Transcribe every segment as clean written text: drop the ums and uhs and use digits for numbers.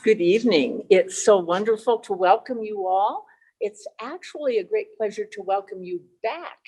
Good evening. It's so wonderful to welcome you all. It's actually a great pleasure to welcome you back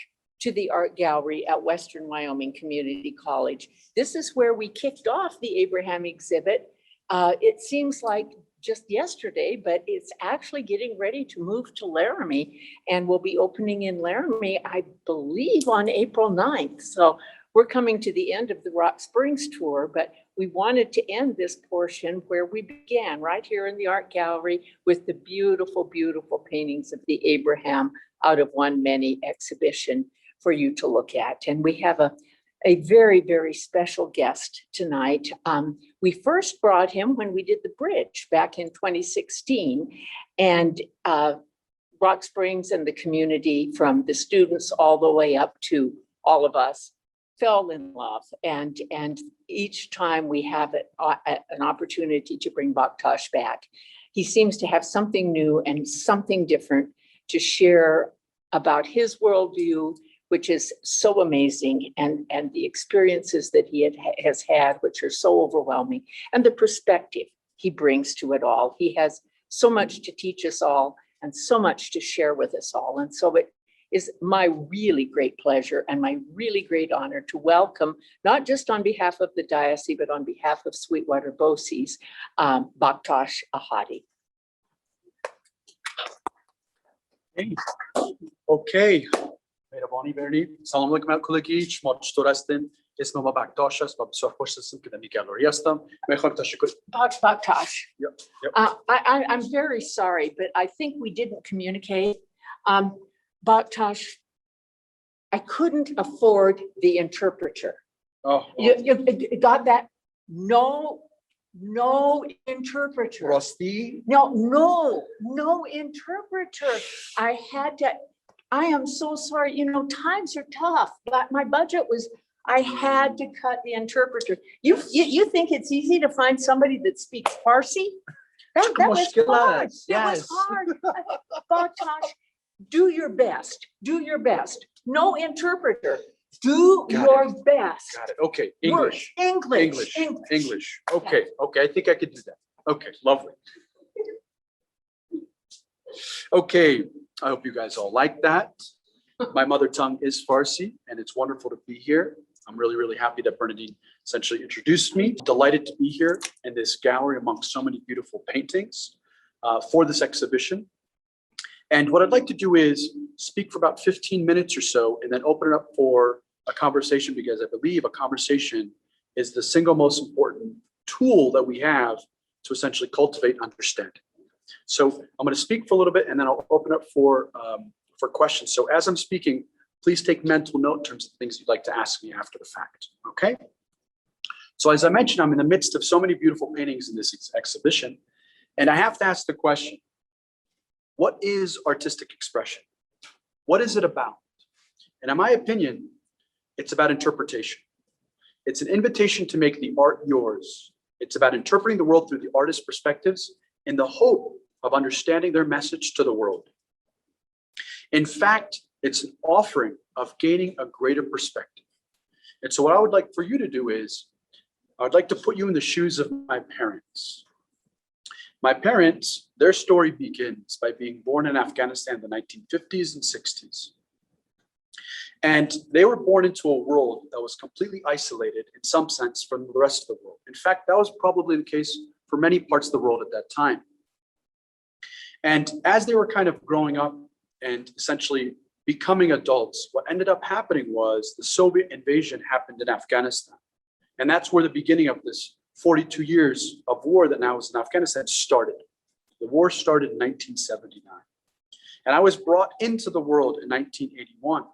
to the Art Gallery at Western Wyoming Community College. This is where we kicked off the Abraham exhibit. It seems like just yesterday, but it's actually getting ready to move to Laramie, and we'll be opening in Laramie, I believe, on April 9th. So we're coming to the end of the Rock Springs tour, but we wanted to end this portion where we began, right here in the Art Gallery, with the beautiful, beautiful paintings of the Abraham Out of One Many exhibition for you to look at. And we have a very, very special guest tonight. We first brought him when we did the bridge back in 2016, and Rock Springs and the community, from the students all the way up to all of us, fell in love. And each time we have an opportunity to bring Baktash back, he seems to have something new and something different to share about his worldview, which is so amazing, and the experiences that he has had, which are so overwhelming, and the perspective he brings to it all. He has so much to teach us all and so much to share with us all. And so it is my really great pleasure and my really great honor to welcome, not just on behalf of the diocese, but on behalf of Sweetwater Boces, Baktash Ahadi. Okay. مهربانی برنید. سلام علیکم کلگی. شما چطور هستین؟ اسمم بکتاش است و بسیار خوش هستم که در این گالری هستم. میخوام تشکر. Baktash, I'm very sorry, but I think we didn't communicate. Baktash, I couldn't afford the interpreter. You got that? No interpreter. راستی؟ No interpreter. I am so sorry. You know, times are tough, but my budget was, I had to cut the interpreter. You think it's easy to find somebody that speaks Farsi? That was hard. Yes. That was hard. Baktash, do your best. Do your best. No interpreter. Do your best. Got it. Okay. English. English. Okay. Okay. I think I could do that. Okay. Lovely. Okay. I hope you guys all like that. My mother tongue is Farsi, and it's wonderful to be here. I'm really, really happy that Bernadine essentially introduced me. Delighted to be here in this gallery amongst so many beautiful paintings for this exhibition. And what I'd like to do is speak for about 15 minutes or so, and then open it up for a conversation, because I believe a conversation is the single most important tool that we have to essentially cultivate understanding. So I'm going to speak for a little bit, and then I'll open up for questions. So as I'm speaking, please take mental note in terms of things you'd like to ask me after the fact. Okay. So as I mentioned, I'm in the midst of so many beautiful paintings in this exhibition, and I have to ask the question: what is artistic expression? What is it about? And in my opinion, it's about interpretation. It's an invitation to make the art yours. It's about interpreting the world through the artist's perspectives in the hope of understanding their message to the world. In fact, it's an offering of gaining a greater perspective. And so what I would like for you to do is, I would like to put you in the shoes of my parents. My parents, their story begins by being born in Afghanistan in the 1950s and 60s. And they were born into a world that was completely isolated in some sense from the rest of the world. In fact, that was probably the case for many parts of the world at that time. And as they were kind of growing up and essentially becoming adults, what ended up happening was the Soviet invasion happened in Afghanistan. And that's where the beginning of this 42 years of war that now is in Afghanistan started. The war started in 1979. And I was brought into the world in 1981.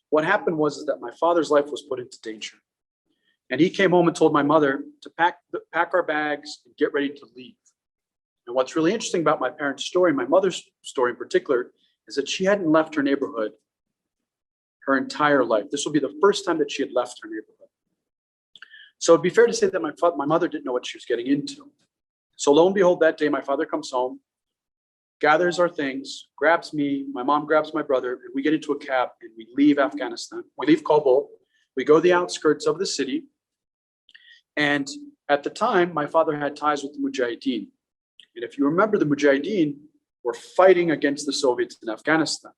What happened was that my father's life was put into danger. And he came home and told my mother to pack our bags and get ready to leave. And what's really interesting about my parents' story, my mother's story in particular, is that she hadn't left her neighborhood her entire life. This will be the first time that she had left her neighborhood. So it'd be fair to say that my mother didn't know what she was getting into. So lo and behold, that day, my father comes home, gathers our things, grabs me, my mom grabs my brother, and we get into a cab and we leave Afghanistan. We leave Kabul. We go to the outskirts of the city. And At the time, my father had ties with the Mujahideen. And if you remember, the Mujahideen were fighting against the Soviets in Afghanistan.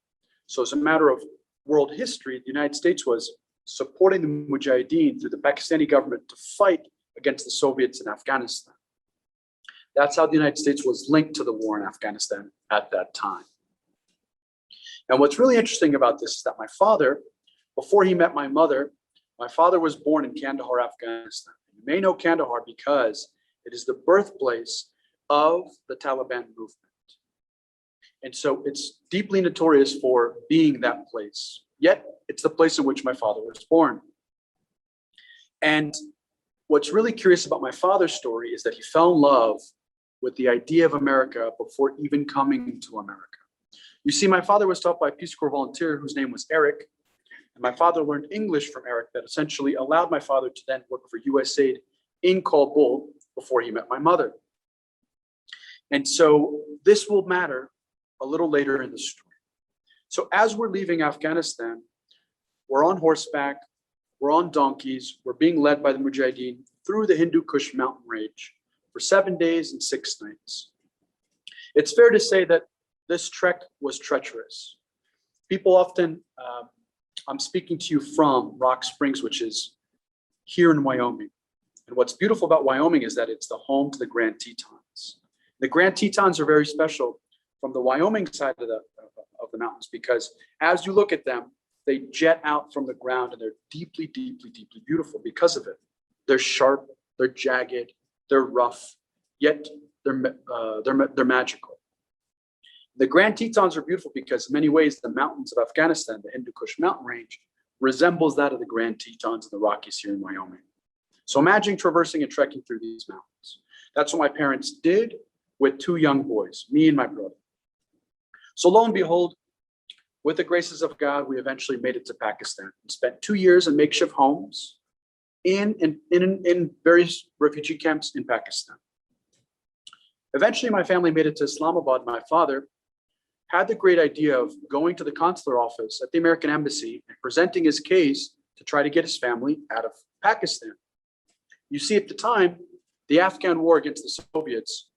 So as a matter of world history, the United States was supporting the Mujahideen through the Pakistani government to fight against the Soviets in Afghanistan. That's how the United States was linked to the war in Afghanistan at that time. And what's really interesting about this is that my father, before he met my mother, my father was born in Kandahar, Afghanistan. You may know Kandahar because it is the birthplace of the Taliban movement. And so it's deeply notorious for being that place. Yet it's the place in which my father was born. And what's really curious about my father's story is that he fell in love with the idea of America before even coming to America. You see, my father was taught by a Peace Corps volunteer whose name was Eric. And my father learned English from Eric that essentially allowed my father to then work for USAID in Caldwell before he met my mother. And so this will matter a little later in the story. So as we're leaving Afghanistan, we're on horseback, we're on donkeys, we're being led by the Mujahideen through the Hindu Kush mountain range for 7 days and 6 nights. It's fair to say that this trek was treacherous. People often, I'm speaking to you from Rock Springs, which is here in Wyoming. And what's beautiful about Wyoming is that it's the home to the Grand Tetons. The Grand Tetons are very special from the Wyoming side of the mountains because as you look at them, they jet out from the ground and they're deeply, deeply, deeply beautiful because of it. They're sharp, they're jagged, they're rough, yet they're magical. The Grand Tetons are beautiful because in many ways the mountains of Afghanistan, the Hindu Kush mountain range, resembles that of the Grand Tetons and the Rockies here in Wyoming. So imagine traversing and trekking through these mountains. That's what my parents did with 2 young boys, me and my brother. So lo and behold, with the graces of God, we eventually made it to Pakistan and spent 2 years in makeshift homes in various refugee camps in Pakistan. Eventually, my family made it to Islamabad. My father had the great idea of going to the consular office at the American embassy and presenting his case to try to get his family out of Pakistan. You see, at the time, the Afghan war against the Soviets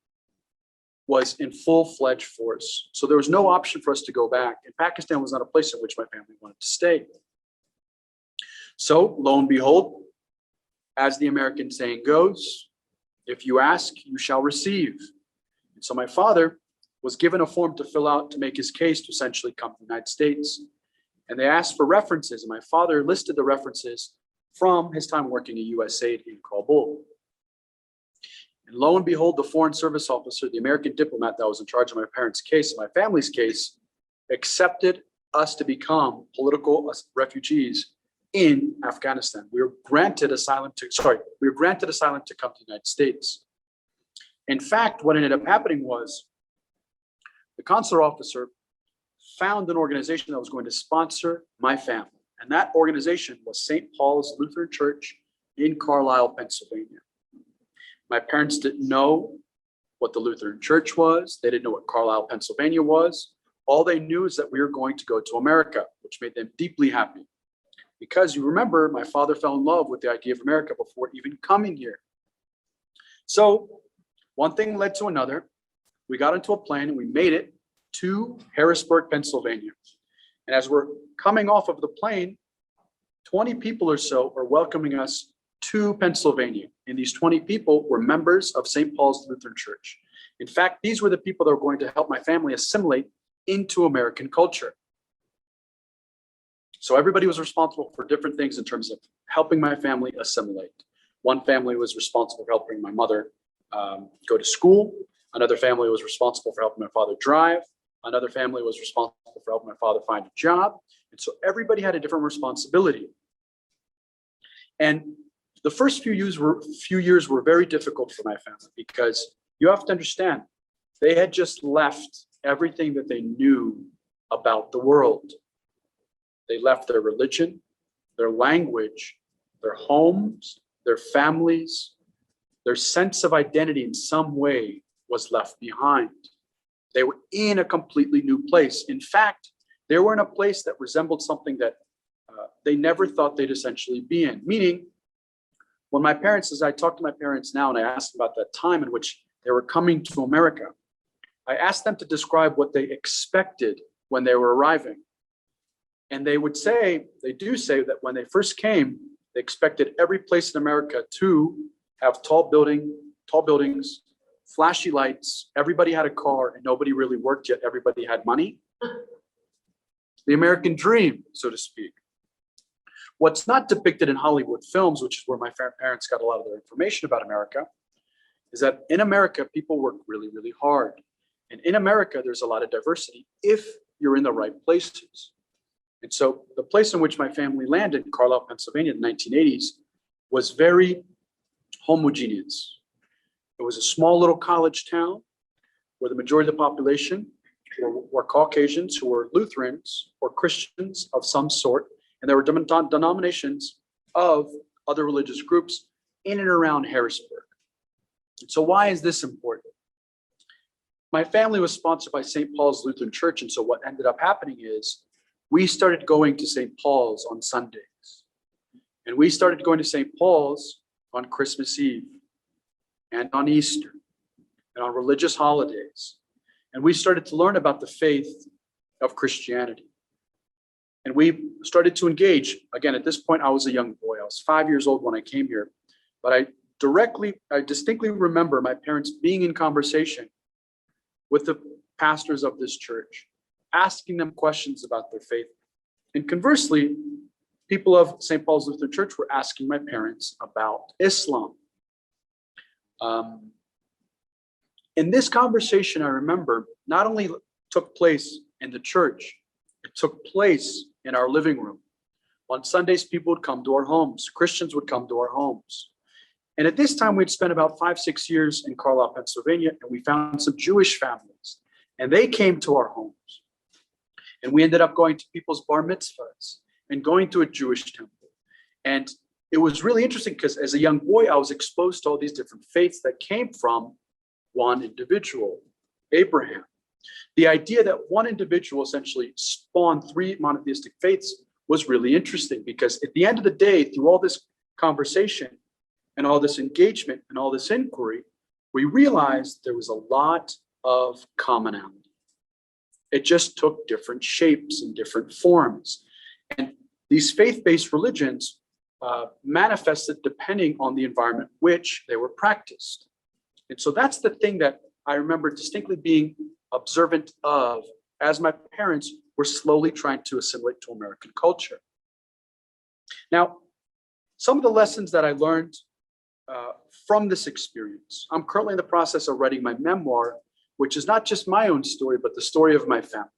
was in full-fledged force. So there was no option for us to go back. And Pakistan was not a place in which my family wanted to stay. So lo and behold, as the American saying goes, if you ask, you shall receive. And so my father was given a form to fill out to make his case to essentially come to the United States. And they asked for references. And my father listed the references from his time working at USAID in Kabul. And lo and behold, the Foreign Service officer, the American diplomat that was in charge of my parents' case, my family's case, accepted us to become political refugees in Afghanistan. We were granted asylum to come to the United States. In fact, what ended up happening was the consular officer found an organization that was going to sponsor my family. And that organization was St. Paul's Lutheran Church in Carlisle, Pennsylvania. My parents didn't know what the Lutheran Church was. They didn't know what Carlisle, Pennsylvania was. All they knew is that we were going to go to America, which made them deeply happy. Because you remember, my father fell in love with the idea of America before even coming here. So one thing led to another. We got into a plane and we made it to Harrisburg, Pennsylvania. And as we're coming off of the plane, 20 people or so are welcoming us to Pennsylvania. And these 20 people were members of St. Paul's Lutheran Church. In fact, these were the people that were going to help my family assimilate into American culture. So everybody was responsible for different things in terms of helping my family assimilate. One family was responsible for helping my mother go to school. Another family was responsible for helping my father drive. Another family was responsible for helping my father find a job. And so everybody had a different responsibility. And the first few years were very difficult for my family because you have to understand, they had just left everything that they knew about the world. They left their religion, their language, their homes, their families, their sense of identity in some way was left behind. They were in a completely new place. In fact, they were in a place that resembled something that they never thought they'd essentially be in, meaning When my parents, as I talk to my parents now and I ask about that time in which they were coming to America, I asked them to describe what they expected when they were arriving. And they would say, they do say that when they first came, they expected every place in America to have tall buildings, flashy lights, everybody had a car and nobody really worked yet everybody had money. The American dream, so to speak. What's not depicted in Hollywood films, which is where my parents got a lot of their information about America, is that in America, people work really, really hard. And in America, there's a lot of diversity if you're in the right places. And so the place in which my family landed, Carlisle, Pennsylvania, in the 1980s, was very homogeneous. It was a small little college town where the majority of the population were Caucasians who were Lutherans or Christians of some sort. And there were denominations of other religious groups in and around Harrisburg. So why is this important? My family was sponsored by St. Paul's Lutheran Church. And so what ended up happening is we started going to St. Paul's on Sundays. And we started going to St. Paul's on Christmas Eve and on Easter and on religious holidays. And we started to learn about the faith of Christianity. And we started to engage. Again, at this point, I was a young boy. I was 5 years old when I came here. But I distinctly remember my parents being in conversation with the pastors of this church, asking them questions about their faith. And conversely, people of St. Paul's Lutheran Church were asking my parents about Islam. In this conversation, I remember, not only took place in the church, it took place in our living room. On Sundays, people would come to our homes. Christians would come to our homes. And at this time, we'd spent about 5-6 years in Carlisle, Pennsylvania, and we found some Jewish families. And they came to our homes. And we ended up going to people's bar mitzvahs and going to a Jewish temple. And it was really interesting because as a young boy, I was exposed to all these different faiths that came from one individual, Abraham. The idea that one individual essentially spawned 3 monotheistic faiths was really interesting because at the end of the day, through all this conversation and all this engagement and all this inquiry, we realized there was a lot of commonality. It just took different shapes and different forms. And these faith-based religions manifested depending on the environment which they were practiced. And so that's the thing that I remember distinctly being observant of as my parents were slowly trying to assimilate to American culture. Now, some of the lessons that I learned from this experience, I'm currently in the process of writing my memoir, which is not just my own story, but the story of my family.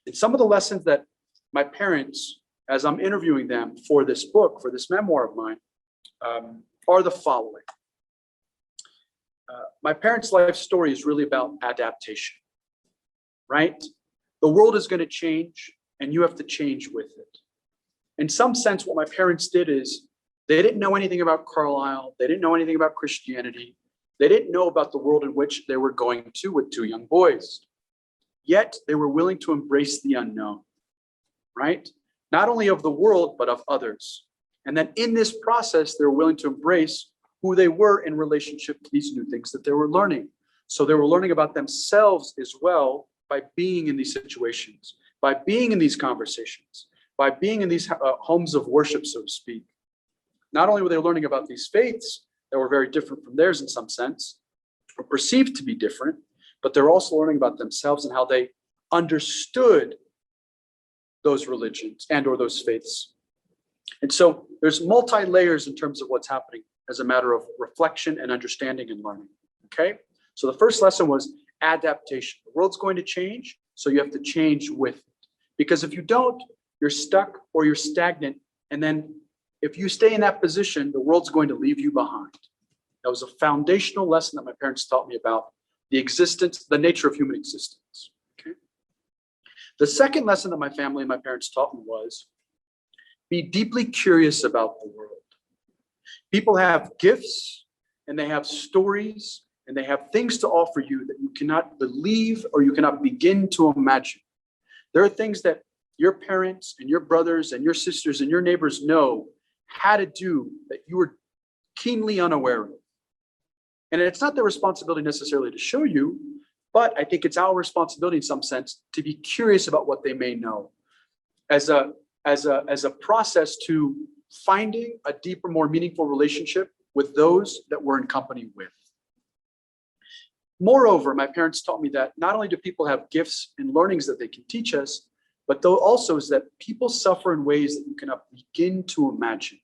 And some of the lessons that my parents, as I'm interviewing them for this book, for this memoir of mine, are the following. My parents' life story is really about adaptation, right? The world is going to change and you have to change with it. In some sense, what my parents did is they didn't know anything about Carlisle. They didn't know anything about Christianity. They didn't know about the world in which they were going to with 2 young boys. Yet they were willing to embrace the unknown, right? Not only of the world, but of others. And then in this process, they were willing to embrace who they were in relationship to these new things that they were learning. So they were learning about themselves as well by being in these situations, by being in these conversations, by being in these homes of worship, so to speak. Not only were they learning about these faiths that were very different from theirs in some sense, or perceived to be different, but they're also learning about themselves and how they understood those religions and or those faiths. And so there's multi-layers in terms of what's happening as a matter of reflection and understanding and learning, okay? So the first lesson was adaptation. The world's going to change, so you have to change with it. Because if you don't, you're stuck or you're stagnant, and then if you stay in that position, the world's going to leave you behind. That was a foundational lesson that my parents taught me about the existence, the nature of human existence, okay? The second lesson that my family and my parents taught me was be deeply curious about the world. People have gifts and they have stories and they have things to offer you that you cannot believe or you cannot begin to imagine. There are things that your parents and your brothers and your sisters and your neighbors know how to do that you were keenly unaware of. And it's not their responsibility necessarily to show you, but I think it's our responsibility in some sense to be curious about what they may know as a process to finding a deeper, more meaningful relationship with those that we're in company with. Moreover, my parents taught me that not only do people have gifts and learnings that they can teach us, but though also is that people suffer in ways that you cannot begin to imagine.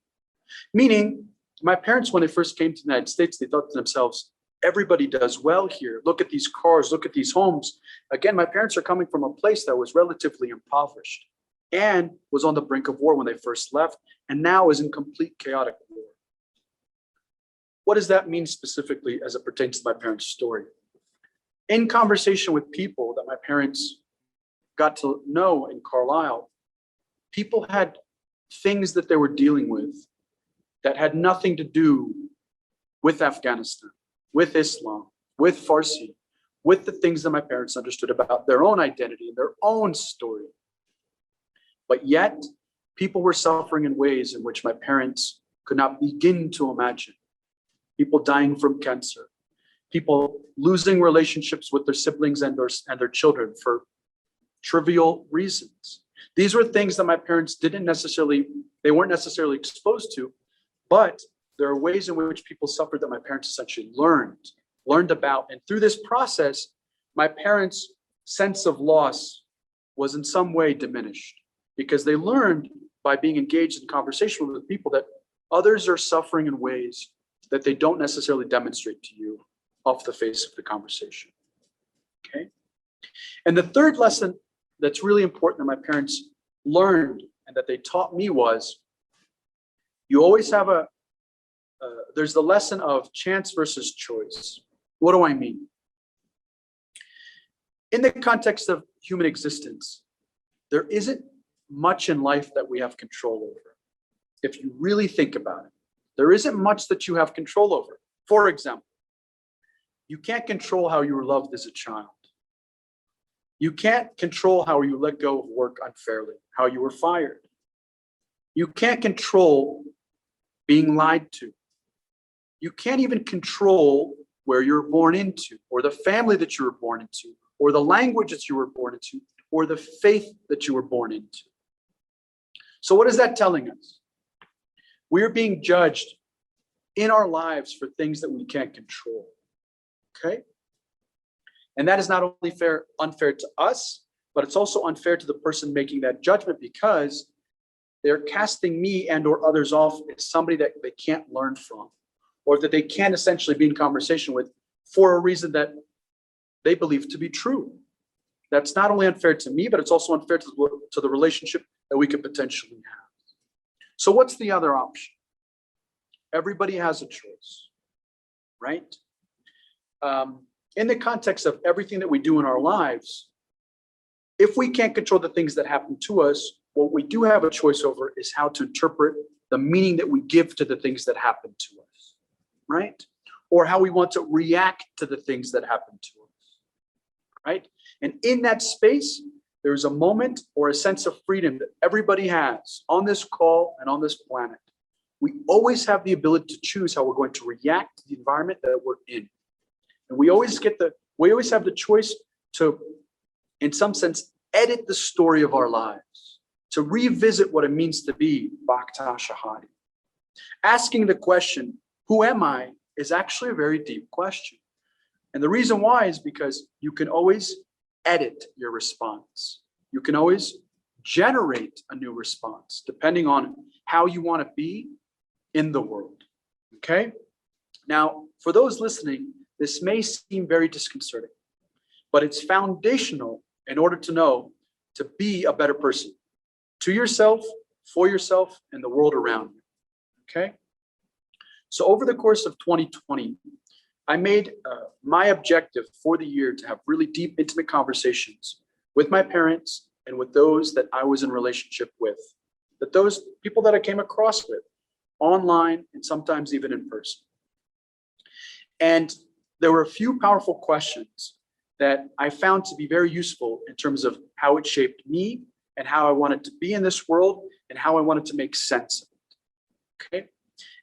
Meaning, my parents, when they first came to the United States, they thought to themselves, everybody does well here. Look at these cars, look at these homes. Again, my parents are coming from a place that was relatively impoverished and was on the brink of war when they first left, and now is in complete chaotic war. What does that mean specifically as it pertains to my parents' story? In conversation with people that my parents got to know in Carlisle, people had things that they were dealing with that had nothing to do with Afghanistan, with Islam, with Farsi, with the things that my parents understood about their own identity and their own story. But yet, people were suffering in ways in which my parents could not begin to imagine. People dying from cancer, people losing relationships with their siblings and their children for trivial reasons. These were things that my parents weren't necessarily exposed to, but there are ways in which people suffered that my parents essentially learned about. And through this process, my parents' sense of loss was in some way diminished because they learned by being engaged in conversation with people that others are suffering in ways that they don't necessarily demonstrate to you off the face of the conversation. Okay. And the third lesson that's really important that my parents learned and that they taught me was you always have there's the lesson of chance versus choice. What do I mean? In the context of human existence, there isn't much in life that we have control over. If you really think about it, there isn't much that you have control over. For example, you can't control how you were loved as a child. You can't control how you let go of work unfairly, how you were fired. You can't control being lied to. You can't even control where you're born into, or the family that you were born into, or the language that you were born into, or the faith that you were born into. So what is that telling us? We're being judged in our lives for things that we can't control. Okay? And that is not only unfair to us, but it's also unfair to the person making that judgment because they're casting me and or others off as somebody that they can't learn from, or that they can't essentially be in conversation with for a reason that they believe to be true. That's not only unfair to me, but it's also unfair to the relationship that we could potentially have. So what's the other option? Everybody has a choice, right? In the context of everything that we do in our lives, if we can't control the things that happen to us, what we do have a choice over is how to interpret the meaning that we give to the things that happen to us, right? Or how we want to react to the things that happen to us, right? And in that space, there's a moment or a sense of freedom that everybody has on this call and on this planet. We always have the ability to choose how we're going to react to the environment that we're in. And we always have the choice to, in some sense, edit the story of our lives, to revisit what it means to be Baktash Ahadi. Asking the question, who am I, is actually a very deep question. And the reason why is because you can always edit your response. You can always generate a new response depending on how you want to be in the world. Okay? Now, for those listening, this may seem very disconcerting, but it's foundational in order to know to be a better person to yourself, for yourself, and the world around you. Okay? So over the course of 2020, I made my objective for the year to have really deep, intimate conversations with my parents and with those that I was in relationship with, that those people that I came across with online and sometimes even in person. And there were a few powerful questions that I found to be very useful in terms of how it shaped me and how I wanted to be in this world and how I wanted to make sense of it. Okay.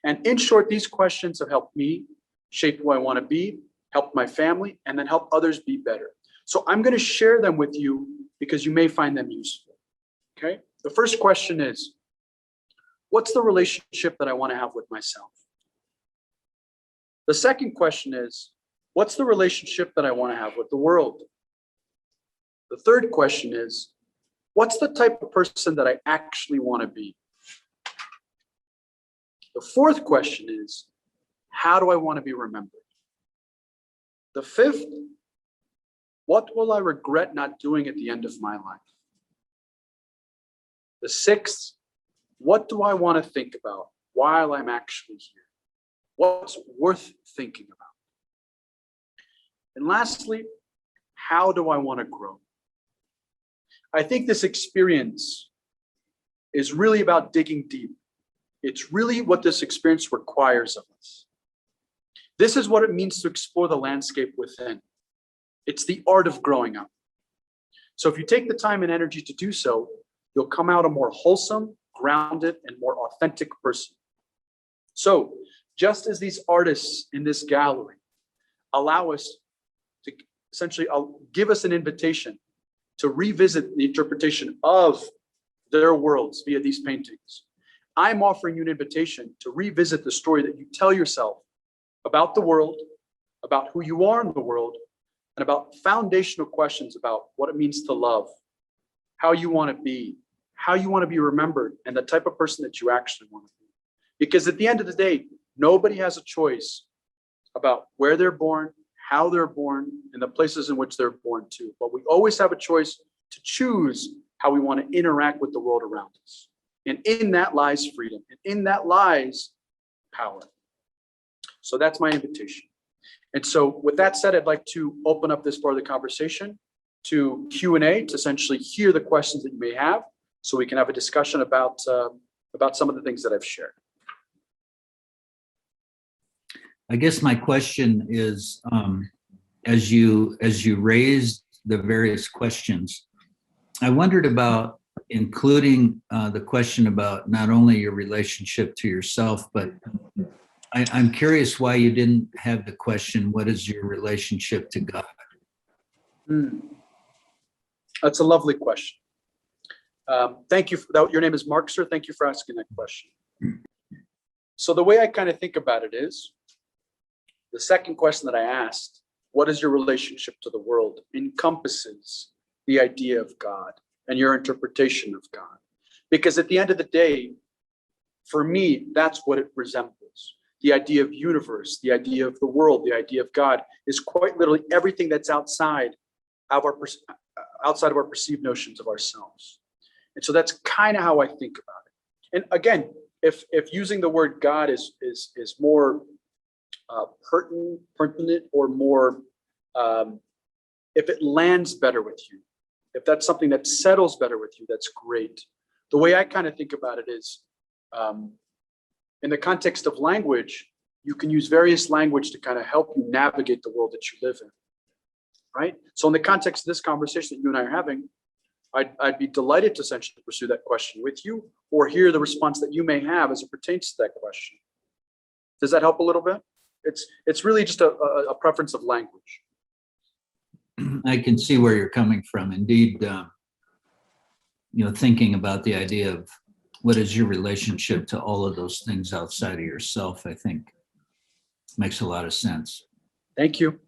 And in short, these questions have helped me shape who I want to be, help my family, and then help others be better. So I'm going to share them with you because you may find them useful. Okay? The first question is, what's the relationship that I want to have with myself? The second question is, what's the relationship that I want to have with the world? The third question is, what's the type of person that I actually want to be? The fourth question is, how do I want to be remembered? The fifth, what will I regret not doing at the end of my life? The sixth, what do I want to think about while I'm actually here? What's worth thinking about? And lastly, how do I want to grow? I think this experience is really about digging deep. It's really what this experience requires of us. This is what it means to explore the landscape within. It's the art of growing up. So if you take the time and energy to do so, you'll come out a more wholesome, grounded, and more authentic person. So just as these artists in this gallery allow us to essentially give us an invitation to revisit the interpretation of their worlds via these paintings, I'm offering you an invitation to revisit the story that you tell yourself about the world, about who you are in the world, and about foundational questions about what it means to love, how you want to be, how you want to be remembered, and the type of person that you actually want to be. Because at the end of the day, nobody has a choice about where they're born, how they're born, and the places in which they're born to. But we always have a choice to choose how we want to interact with the world around us. And in that lies freedom, and in that lies power. So that's my invitation. And so with that said, I'd like to open up this part of the conversation to Q&A, to essentially hear the questions that you may have, so we can have a discussion about some of the things that I've shared. I guess my question is, as you raised the various questions, I wondered about including the question about not only your relationship to yourself, but I'm curious why you didn't have the question, what is your relationship to God? That's a lovely question. Thank you. Your name is Mark, sir. Thank you for asking that question. So the way I kind of think about it is, the second question that I asked, what is your relationship to the world, encompasses the idea of God and your interpretation of God. Because at the end of the day, for me, that's what it resembles. The idea of universe, the idea of the world, the idea of God is quite literally everything that's outside of our perceived notions of ourselves. And so that's kind of how I think about it. And again, if using the word God is more pertinent or more, if it lands better with you, if that's something that settles better with you, that's great. The way I kind of think about it is, in the context of language, you can use various language to kind of help you navigate the world that you live in, right? So in the context of this conversation that you and I are having, I'd be delighted to essentially pursue that question with you, or hear the response that you may have as it pertains to that question. Does that help a little bit? It's really just a preference of language. I can see where you're coming from. Indeed, thinking about the idea of what is your relationship to all of those things outside of yourself, I think makes a lot of sense. Thank you.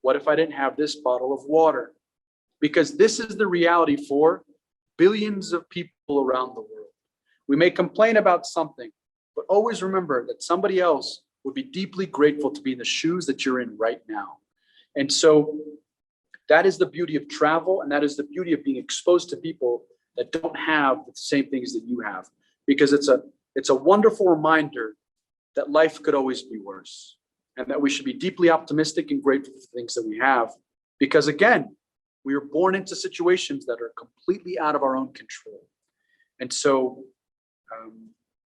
What if I didn't have this bottle of water? Because this is the reality for billions of people around the world. We may complain about something, but always remember that somebody else would be deeply grateful to be in the shoes that you're in right now. And so that is the beauty of travel, and that is the beauty of being exposed to people that don't have the same things that you have, because it's a wonderful reminder that life could always be worse, and that we should be deeply optimistic and grateful for things that we have, because again, we were born into situations that are completely out of our own control. And so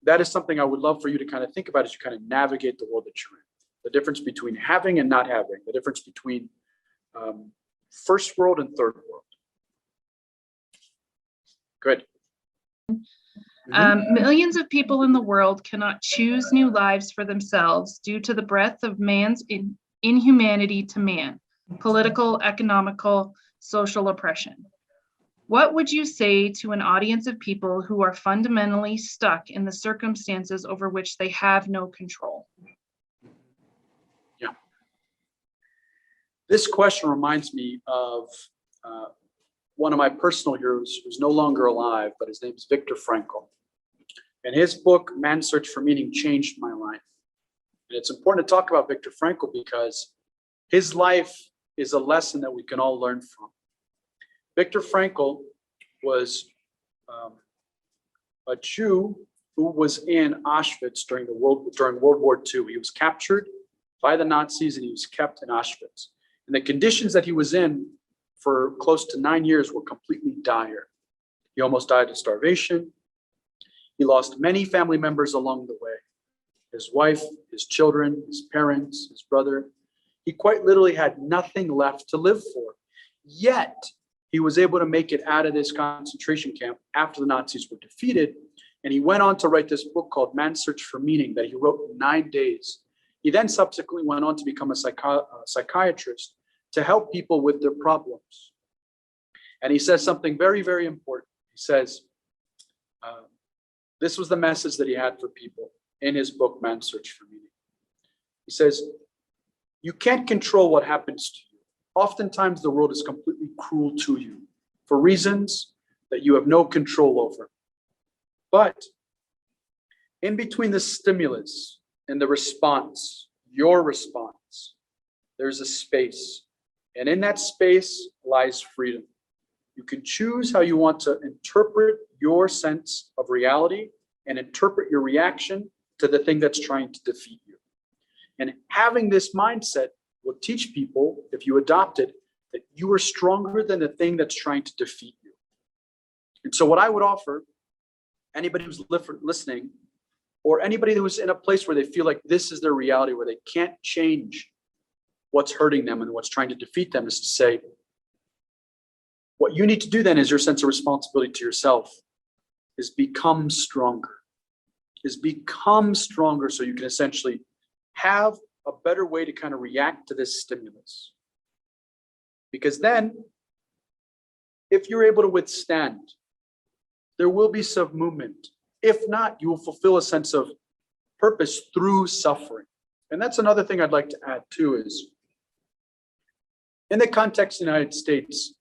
that is something I would love for you to kind of think about as you kind of navigate the world that you're in. The difference between having and not having, the difference between first world and third world. Good. Millions of people in the world cannot choose new lives for themselves due to the breadth of man's inhumanity to man, political, economical, social oppression. What would you say to an audience of people who are fundamentally stuck in the circumstances over which they have no control? Yeah. This question reminds me of one of my personal heroes who's no longer alive, but his name is Viktor Frankl. And his book, Man's Search for Meaning, changed my life. And it's important to talk about Viktor Frankl because his life is a lesson that we can all learn from. Viktor Frankl was a Jew who was in Auschwitz during World War II. He was captured by the Nazis and he was kept in Auschwitz. And the conditions that he was in for close to 9 years were completely dire. He almost died of starvation. He lost many family members along the way. His wife, his children, his parents, his brother. He quite literally had nothing left to live for. Yet, he was able to make it out of this concentration camp after the Nazis were defeated. And he went on to write this book called Man's Search for Meaning that he wrote in 9 days. He then subsequently went on to become a psychiatrist to help people with their problems. And he says something very, very important. He says, this was the message that he had for people in his book, Man's Search for Meaning. He says, you can't control what happens to you. Oftentimes the world is completely cruel to you for reasons that you have no control over. But in between the stimulus and the response, your response, there's a space. And in that space lies freedom. You can choose how you want to interpret your sense of reality and interpret your reaction to the thing that's trying to defeat you. And having this mindset will teach people, if you adopt it, that you are stronger than the thing that's trying to defeat you. And so what I would offer anybody who's listening, or anybody who's in a place where they feel like this is their reality, where they can't change what's hurting them and what's trying to defeat them, is to say, what you need to do then is your sense of responsibility to yourself is become stronger, so you can essentially have a better way to kind of react to this stimulus. Because then, if you're able to withstand, there will be some movement. If not, you will fulfill a sense of purpose through suffering. And that's another thing I'd like to add too, is in the context of the United States,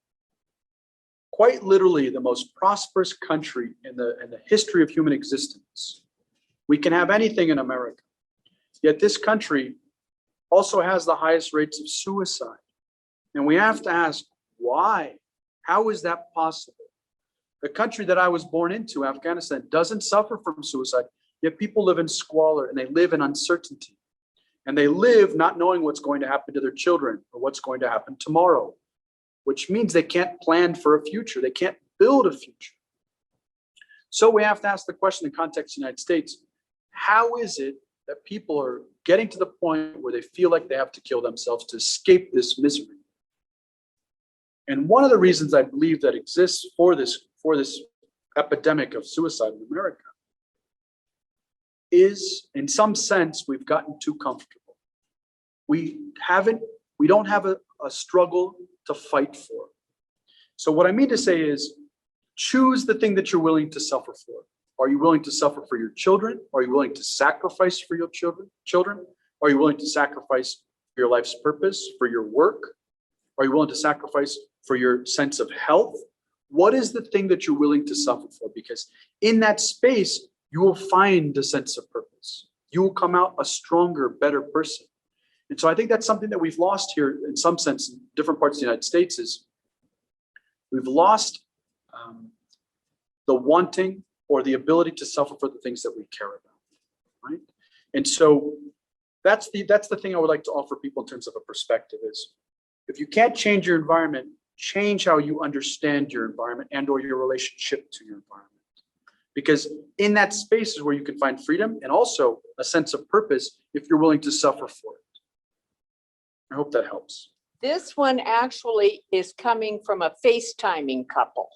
quite literally the most prosperous country in the history of human existence. We can have anything in America, yet this country also has the highest rates of suicide. And we have to ask, why? How is that possible? The country that I was born into, Afghanistan, doesn't suffer from suicide, yet people live in squalor and they live in uncertainty. And they live not knowing what's going to happen to their children or what's going to happen tomorrow, which means they can't plan for a future. They can't build a future. So we have to ask the question in the context of the United States, how is it that people are getting to the point where they feel like they have to kill themselves to escape this misery? And one of the reasons I believe that exists for this epidemic of suicide in America is, in some sense, we've gotten too comfortable. We don't have a struggle to fight for. So what I mean to say is, choose the thing that you're willing to suffer for. Are you willing to suffer for your children? Are you willing to sacrifice for your children? Are you willing to sacrifice your life's purpose, for your work? Are you willing to sacrifice for your sense of health? What is the thing that you're willing to suffer for? Because in that space, you will find a sense of purpose. You will come out a stronger, better person. And so I think that's something that we've lost here in some sense in different parts of the United States is we've lost the wanting or the ability to suffer for the things that we care about, right? And so that's the thing I would like to offer people in terms of a perspective is if you can't change your environment, change how you understand your environment and or your relationship to your environment. Because in that space is where you can find freedom and also a sense of purpose if you're willing to suffer for it. I hope that helps. This one actually is coming from a FaceTiming couple.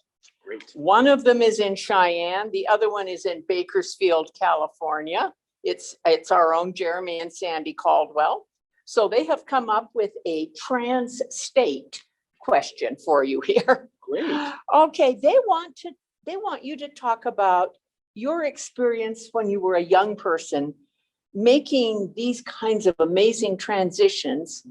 Great. One of them is in Cheyenne, the other one is in Bakersfield, California. It's our own Jeremy and Sandy Caldwell. So they have come up with a trans-state question for you here. Great. Okay, they want you to talk about your experience when you were a young person making these kinds of amazing transitions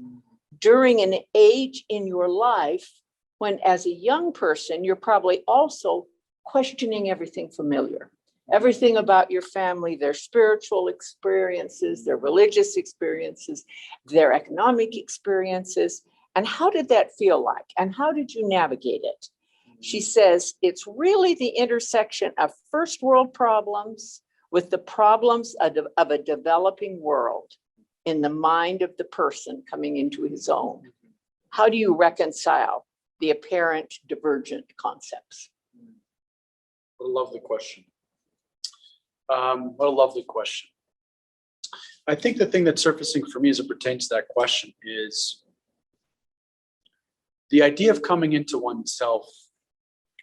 during an age in your life when as a young person, you're probably also questioning everything familiar, everything about your family, their spiritual experiences, their religious experiences, their economic experiences. And how did that feel like? And how did you navigate it? She says, it's really the intersection of first world problems with the problems of a developing world in the mind of the person coming into his own. How do you reconcile the apparent divergent concepts? What a lovely question. What a lovely question. I think the thing that's surfacing for me as it pertains to that question is the idea of coming into oneself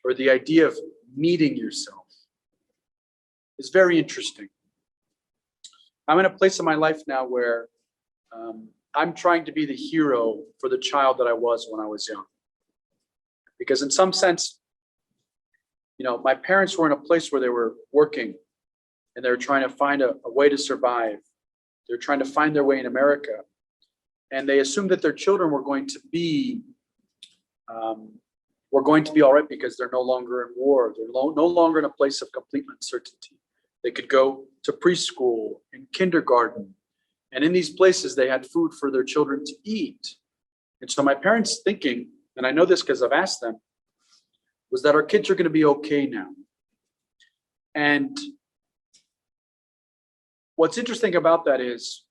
or the idea of meeting yourself is very interesting. I'm in a place in my life now where I'm trying to be the hero for the child that I was when I was young. Because in some sense, you know, my parents were in a place where they were working and they were trying to find a way to survive. They're trying to find their way in America. And they assumed that their children were going to be all right because they're no longer in war. They're no longer in a place of complete uncertainty. They could go to preschool and kindergarten. And in these places, they had food for their children to eat. And so my parents' thinking, and I know this because I've asked them, was that our kids are going to be okay now. And what's interesting about that is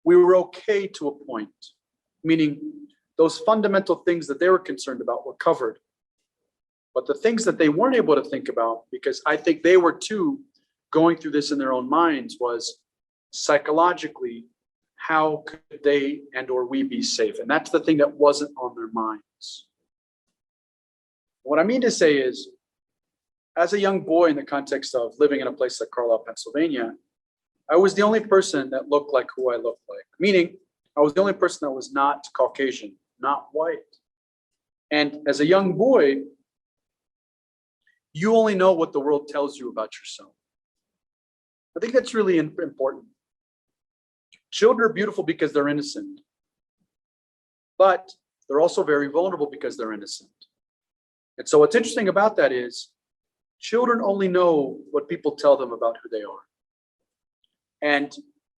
we were okay to a point, meaning those fundamental things that they were concerned about were covered. But the things that they weren't able to think about, because I think they were too going through this in their own minds, was psychologically, how could they and or we be safe? And that's the thing that wasn't on their minds. What I mean to say is, as a young boy in the context of living in a place like Carlisle, Pennsylvania, I was the only person that looked like who I looked like, meaning I was the only person that was not Caucasian, not white. And as a young boy, you only know what the world tells you about yourself. I think that's really important. Children are beautiful because they're innocent, but they're also very vulnerable because they're innocent. And so what's interesting about that is children only know what people tell them about who they are. And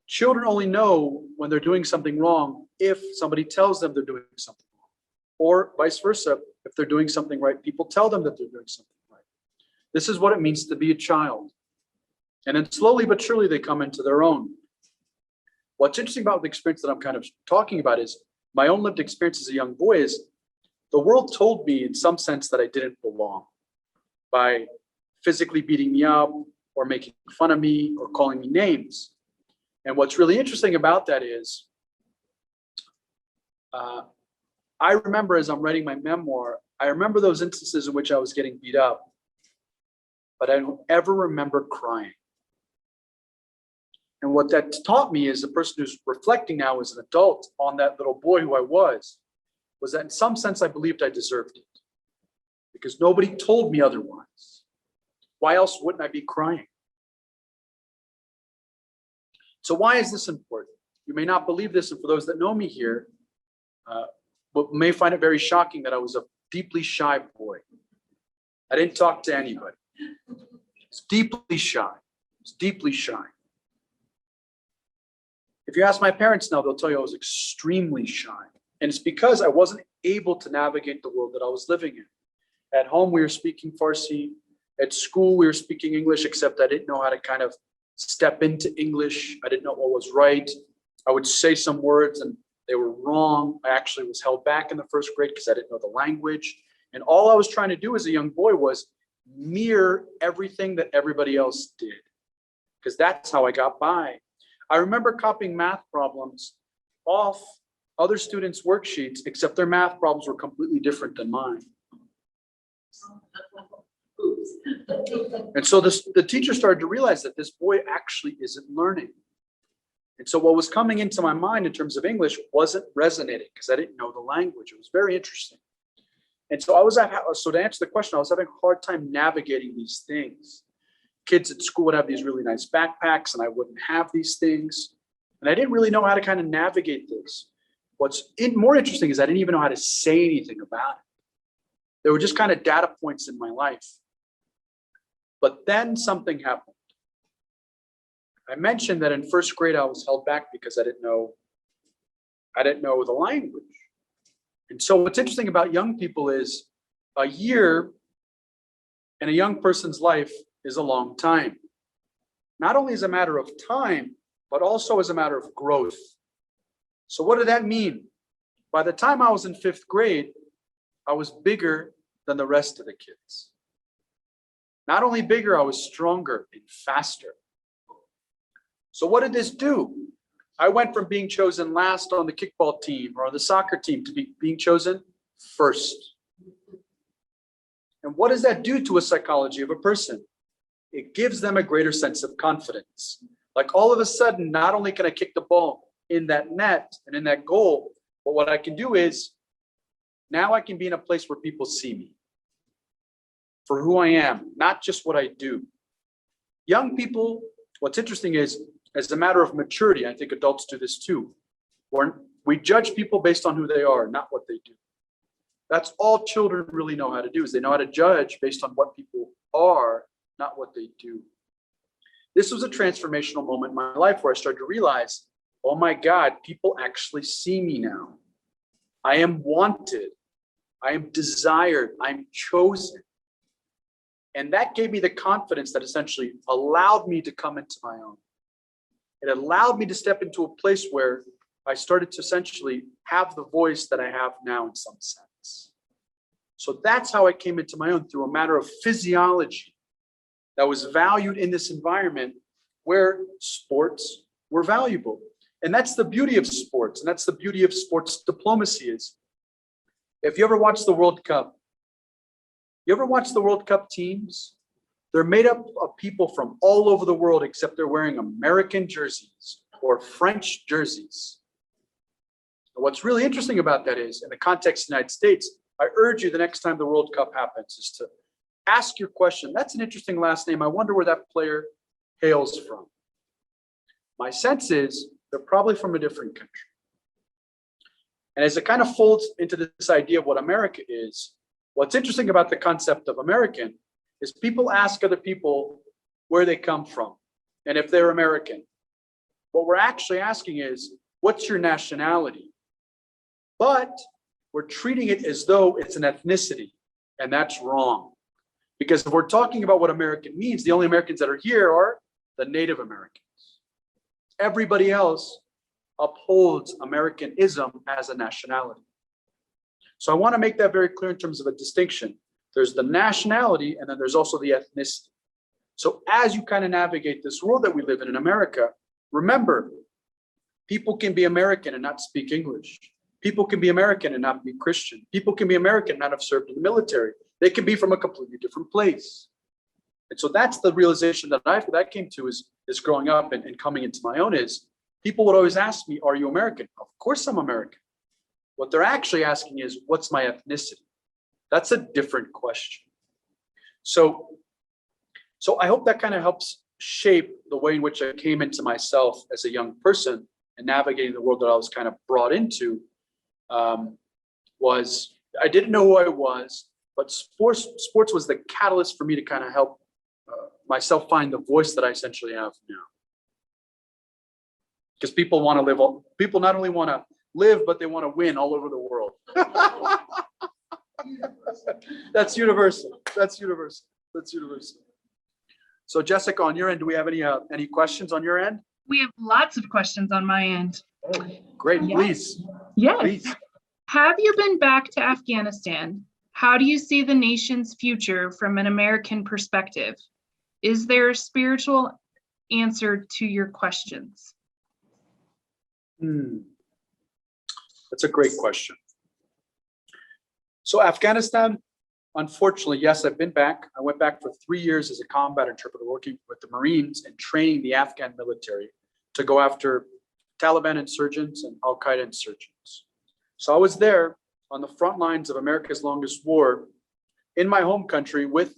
children only know when they're doing something wrong if somebody tells them they're doing something wrong. Or vice versa, if they're doing something right, people tell them that they're doing something right. This is what it means to be a child. And then slowly but surely they come into their own. What's interesting about the experience that I'm kind of talking about is my own lived experience as a young boy is the world told me in some sense that I didn't belong by physically beating me up or making fun of me or calling me names. And what's really interesting about that is I remember as I'm writing my memoir, I remember those instances in which I was getting beat up, but I don't ever remember crying. And what that taught me as a person who's reflecting now as an adult on that little boy who I was that in some sense I believed I deserved it because nobody told me otherwise. Why else wouldn't I be crying? So why is this important? you may not believe this, and for those that know me here, but may find it very shocking that I was a deeply shy boy. I didn't talk to anybody. It's deeply shy. It's deeply shy. If you ask my parents now, they'll tell you I was extremely shy. And it's because I wasn't able to navigate the world that I was living in. At home, we were speaking Farsi. At school, we were speaking English, except I didn't know how to kind of step into English. I didn't know what was right. I would say some words and they were wrong. I actually was held back in the first grade because I didn't know the language. And all I was trying to do as a young boy was mirror everything that everybody else did, because that's how I got by. I remember copying math problems off other students' worksheets, except their math problems were completely different than mine. And so the teacher started to realize that this boy actually isn't learning. And so what was coming into my mind in terms of English wasn't resonating because I didn't know the language. It was very interesting. And so so to answer the question, I was having a hard time navigating these things. Kids at school would have these really nice backpacks and I wouldn't have these things. And I didn't really know how to kind of navigate this. What's more interesting is I didn't even know how to say anything about it. There were just kind of data points in my life. But then something happened. I mentioned that in first grade, I was held back because I didn't know the language. And so what's interesting about young people is a year in a young person's life is a long time. Not only as a matter of time, but also as a matter of growth. So what did that mean? By the time I was in fifth grade, I was bigger than the rest of the kids. Not only bigger, I was stronger and faster. So what did this do? I went from being chosen last on the kickball team or on the soccer team to being chosen first. And what does that do to a psychology of a person? It gives them a greater sense of confidence. Like all of a sudden, not only can I kick the ball in that net and in that goal, but what I can do is now I can be in a place where people see me for who I am, not just what I do. Young people, what's interesting is, as a matter of maturity, I think adults do this too. We judge people based on who they are, not what they do. That's all children really know how to do, is they know how to judge based on what people are, not what they do. This was a transformational moment in my life where I started to realize, oh my God, people actually see me now. I am wanted. I am desired. I'm chosen. And that gave me the confidence that essentially allowed me to come into my own. It allowed me to step into a place where I started to essentially have the voice that I have now in some sense. So that's how I came into my own, through a matter of physiology that was valued in this environment where sports were valuable. And that's the beauty of sports. And that's the beauty of sports diplomacy is, if you ever watch the World Cup, you ever watch the World Cup teams? They're made up of people from all over the world, except they're wearing American jerseys or French jerseys. And what's really interesting about that is, in the context of the United States, I urge you the next time the World Cup happens is to ask your question. That's an interesting last name. I wonder where that player hails from. My sense is they're probably from a different country. And as it kind of folds into this idea of what America is, what's interesting about the concept of American is people ask other people where they come from and if they're American. What we're actually asking is, what's your nationality? But we're treating it as though it's an ethnicity, and that's wrong. Because if we're talking about what American means, the only Americans that are here are the Native Americans. Everybody else upholds Americanism as a nationality. So I want to make that very clear in terms of a distinction. There's the nationality, and then there's also the ethnicity. So as you kind of navigate this world that we live in America, remember, people can be American and not speak English. People can be American and not be Christian. People can be American and not have served in the military. They can be from a completely different place. And so that's the realization that I came to is growing up and coming into my own is, people would always ask me, are you American? Of course I'm American. What they're actually asking is, what's my ethnicity? That's a different question. So I hope that kind of helps shape the way in which I came into myself as a young person and navigating the world that I was kind of brought into was I didn't know who I was, but sports was the catalyst for me to kind of help myself find the voice that I essentially have now. Because people want to live, people not only want to live, but they want to win all over the world. That's universal. That's universal. That's universal. So Jessica, on your end, do we have any questions on your end? We have lots of questions on my end. Oh, great, Yes. please. Yes. Please. Have you been back to Afghanistan? How do you see the nation's future from an American perspective? Is there a spiritual answer to your questions? That's a great question. So Afghanistan, unfortunately, yes, I've been back. I went back for 3 years as a combat interpreter, working with the Marines and training the Afghan military to go after Taliban insurgents and Al-Qaeda insurgents. So I was there on the front lines of America's longest war in my home country with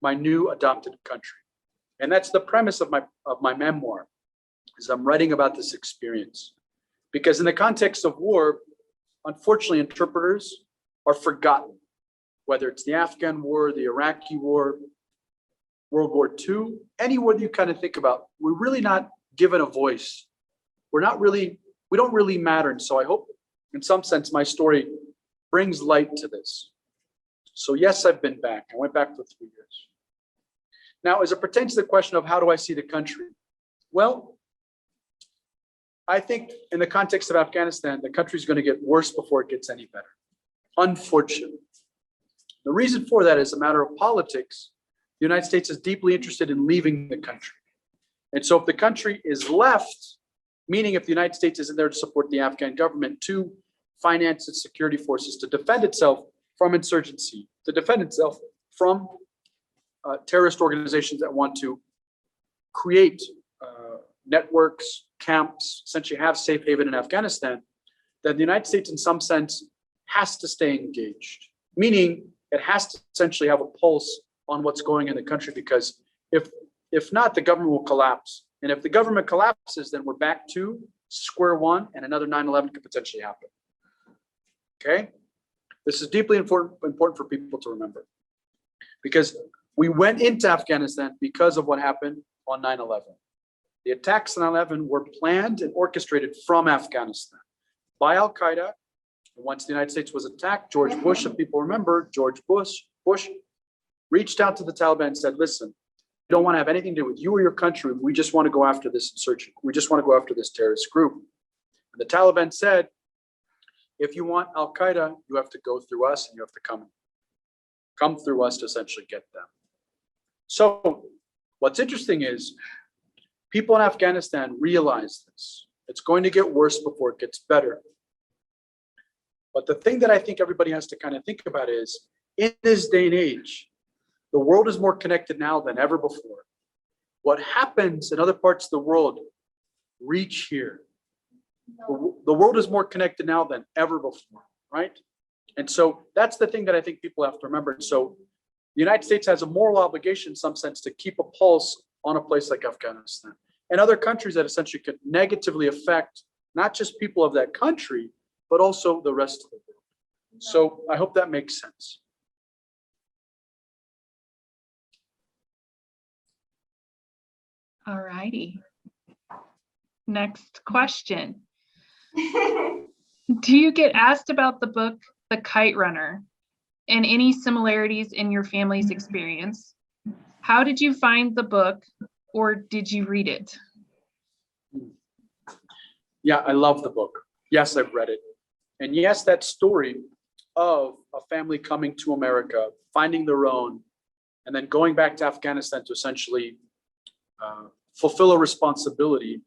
my new adopted country. And that's the premise of my memoir, is I'm writing about this experience. Because in the context of war, unfortunately, interpreters are forgotten, whether it's the Afghan war, the Iraqi war, World War II, any war that you kind of think about, we're really not given a voice. We don't really matter. And so I hope in some sense, my story brings light to this. So yes, I've been back. I went back for 3 years. Now, as it pertains to the question of how do I see the country? Well, I think in the context of Afghanistan, the country is going to get worse before it gets any better. Unfortunately. The reason for that is a matter of politics. The United States is deeply interested in leaving the country. And so if the country is left, meaning if the United States isn't there to support the Afghan government, to finance its security forces, to defend itself from insurgency, to defend itself from terrorist organizations that want to create networks, camps, essentially have safe haven in Afghanistan, then the United States in some sense has to stay engaged, meaning it has to essentially have a pulse on what's going in the country, because if not, the government will collapse. And if the government collapses, then we're back to square one and another 9/11 could potentially happen. Okay? This is deeply important for people to remember, because we went into Afghanistan because of what happened on 9/11. The attacks on 9/11 were planned and orchestrated from Afghanistan by Al-Qaeda. And once the United States was attacked, George Bush, if people remember, George Bush reached out to the Taliban and said, listen, we don't want to have anything to do with you or your country. We just want to go after this insurgent. We just want to go after this terrorist group. And the Taliban said, if you want Al-Qaeda, you have to go through us, and you have to come through us to essentially get them. So what's interesting is people in Afghanistan realize this. It's going to get worse before it gets better. But the thing that I think everybody has to kind of think about is, in this day and age, the world is more connected now than ever before. What happens in other parts of the world reach here. The world is more connected now than ever before, right? And so that's the thing that I think people have to remember. And so the United States has a moral obligation in some sense to keep a pulse on a place like Afghanistan and other countries that essentially could negatively affect not just people of that country, but also the rest of the world. So I hope that makes sense. All righty. Next question. Do you get asked about the book, The Kite Runner, and any similarities in your family's experience? How did you find the book, or did you read it? Yeah, I love the book. Yes, I've read it. And yes, that story of a family coming to America, finding their own, and then going back to Afghanistan to essentially fulfill a responsibility,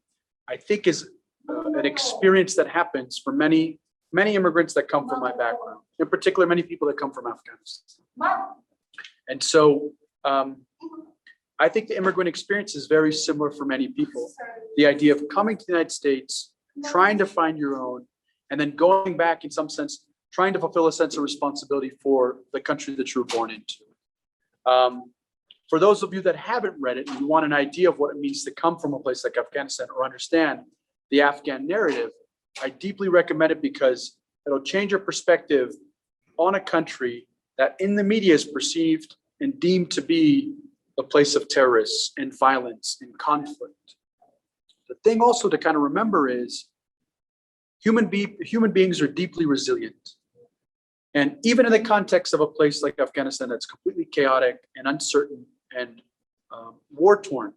I think is an experience that happens for many immigrants that come from my background, in particular, many people that come from Afghanistan. And so I think the immigrant experience is very similar for many people. The idea of coming to the United States, trying to find your own, and then going back in some sense, trying to fulfill a sense of responsibility for the country that you were born into. For those of you that haven't read it and you want an idea of what it means to come from a place like Afghanistan or understand, the Afghan narrative, I deeply recommend it because it'll change your perspective on a country that in the media is perceived and deemed to be a place of terrorists and violence and conflict. The thing also to kind of remember is human beings are deeply resilient. And even in the context of a place like Afghanistan that's completely chaotic and uncertain and war-torn,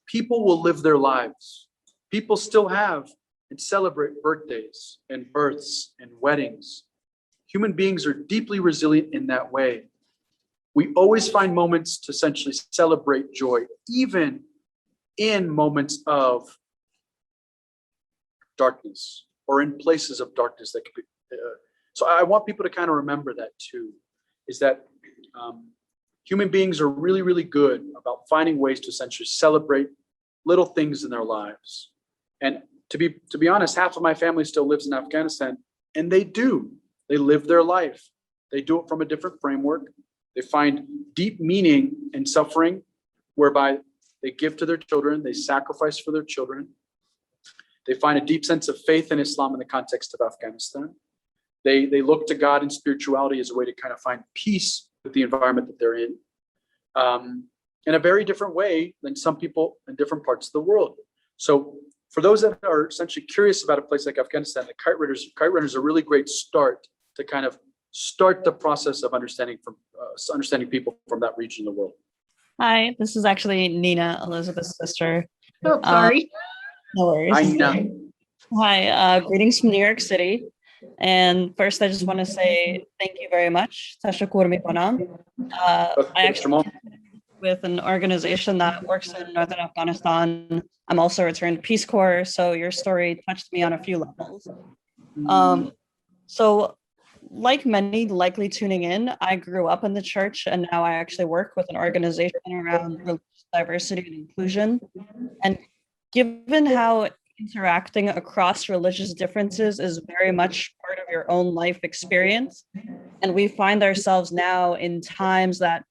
people will live their lives. People still have and celebrate birthdays and births and weddings. Human beings are deeply resilient in that way. We always find moments to essentially celebrate joy, even in moments of darkness or in places of darkness that could be. So I want people to kind of remember that too, is that human beings are really, really good about finding ways to essentially celebrate little things in their lives. And to be honest, half of my family still lives in Afghanistan, and they do. They live their life. They do it from a different framework. They find deep meaning in suffering, whereby they give to their children, they sacrifice for their children. They find a deep sense of faith in Islam in the context of Afghanistan. They look to God and spirituality as a way to kind of find peace with the environment that they're in a very different way than some people in different parts of the world. So for those that are essentially curious about a place like Afghanistan, the Kite Runner is a really great start to kind of start the process of understanding people from that region of the world. Hi, this is actually Nina, Elizabeth's sister. Oh, sorry. No worries. I know. Hi, greetings from New York City. And first, I just want to say thank you very much. Tashakkur mikonam. I actually with an organization that works in northern Afghanistan. I'm also a returned Peace Corps, so your story touched me on a few levels. So like many likely tuning in, I grew up in the church, and now I actually work with an organization around religious diversity and inclusion. And given how interacting across religious differences is very much part of your own life experience, and we find ourselves now in times that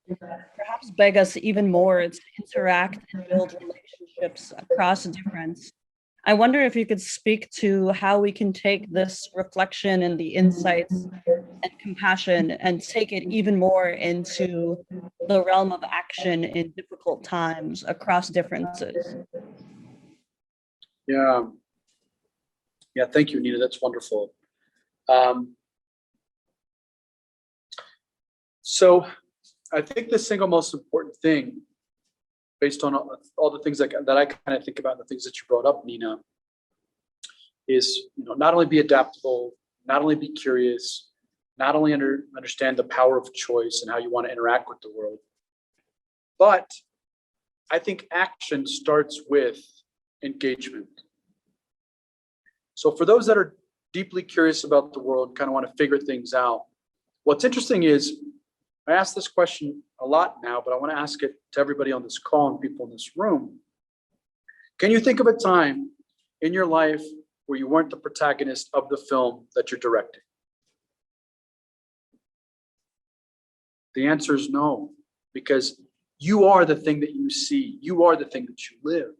perhaps beg us even more to interact and build relationships across difference. I wonder if you could speak to how we can take this reflection and the insights and compassion and take it even more into the realm of action in difficult times across differences. Yeah. Thank you, Nina. That's wonderful. So I think the single most important thing, based on all the things that I kind of think about, the things that you brought up, Nina, is not only be adaptable, not only be curious, not only understand the power of choice and how you want to interact with the world, but I think action starts with engagement. So for those that are deeply curious about the world, kind of want to figure things out, what's interesting is I ask this question a lot now, but I want to ask it to everybody on this call and people in this room. Can you think of a time in your life where you weren't the protagonist of the film that you're directing? The answer is no, because you are the thing that you see. You are the thing that you live.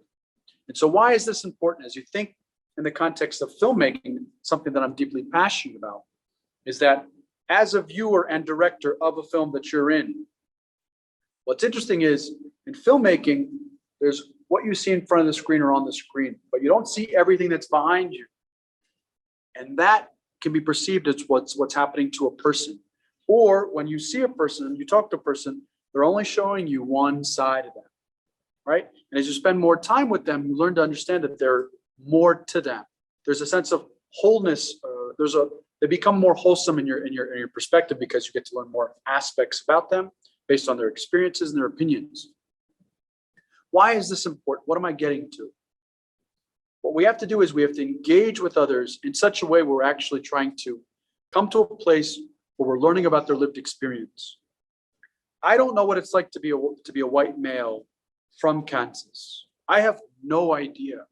And so why is this important? As you think in the context of filmmaking, something that I'm deeply passionate about is that as a viewer and director of a film that you're in, what's interesting is in filmmaking, there's what you see in front of the screen or on the screen, but you don't see everything that's behind you. And that can be perceived as what's happening to a person. Or when you see a person and you talk to a person, they're only showing you one side of them, right? And as you spend more time with them, you learn to understand that there's more to them. There's a sense of wholeness. They become more wholesome in your perspective because you get to learn more aspects about them based on their experiences and their opinions. Why is this important? What am I getting to? What we have to do is we have to engage with others in such a way where we're actually trying to come to a place where we're learning about their lived experience. I don't know what it's like to be a white male from Kansas. I have no idea.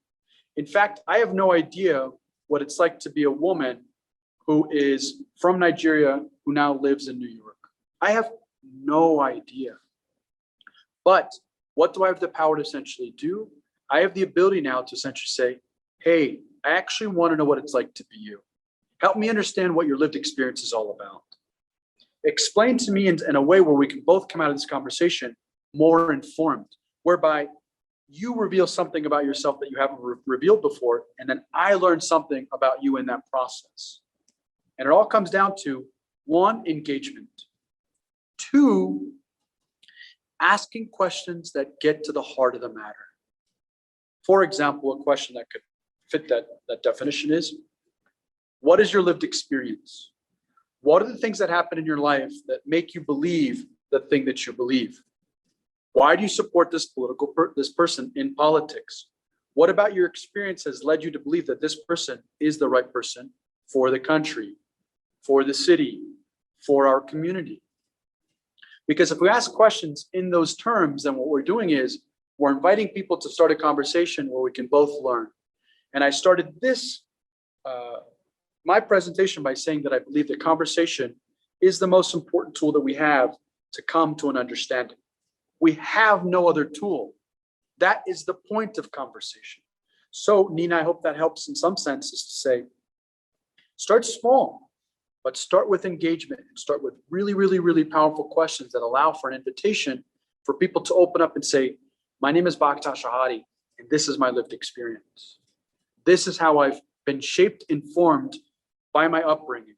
In fact, I have no idea what it's like to be a woman who is from Nigeria, who now lives in New York. I have no idea. But what do I have the power to essentially do? I have the ability now to essentially say, hey, I actually want to know what it's like to be you. Help me understand what your lived experience is all about. Explain to me in a way where we can both come out of this conversation more informed, whereby you reveal something about yourself that you haven't revealed before, and then I learn something about you in that process. And it all comes down to, one, engagement. Two, asking questions that get to the heart of the matter. For example, a question that could fit that definition is, what is your lived experience? What are the things that happen in your life that make you believe the thing that you believe? Why do you support this this person in politics? What about your experience has led you to believe that this person is the right person for the country, for the city, for our community? Because if we ask questions in those terms, then what we're doing is we're inviting people to start a conversation where we can both learn. And I started my presentation by saying that I believe that conversation is the most important tool that we have to come to an understanding. We have no other tool. That is the point of conversation. So, Nina, I hope that helps in some senses to say, start small, but start with engagement and start with really, really, really powerful questions that allow for an invitation for people to open up and say, my name is Baktash Ahadi, and this is my lived experience. This is how I've been shaped, informed by my upbringing,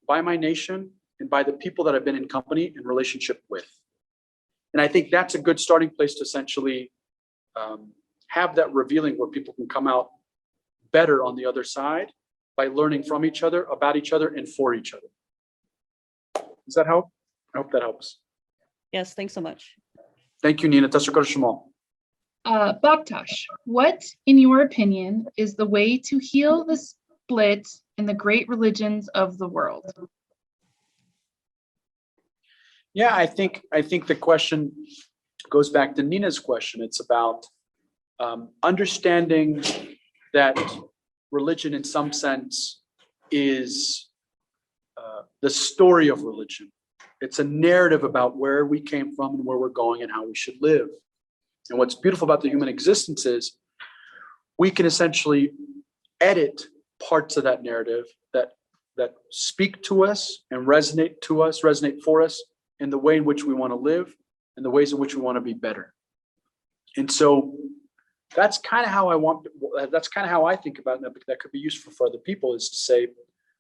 by my nation, and by the people that I've been in company and relationship with. And I think that's a good starting place to essentially have that revealing where people can come out better on the other side by learning from each other, about each other, and for each other. Does that help? I hope that helps. Yes, thanks so much. Thank you, Nina. Tashakar Shamal. Baktash, what, in your opinion, is the way to heal the split in the great religions of the world? Yeah, I think the question goes back to Nina's question. It's about understanding that religion, in some sense, is the story of religion. It's a narrative about where we came from and where we're going and how we should live. And what's beautiful about the human existence is we can essentially edit parts of that narrative that speak to us and resonate for us in the way in which we want to live and the ways in which we want to be better. And so that's kind of how I think about it. That could be useful for other people, is to say,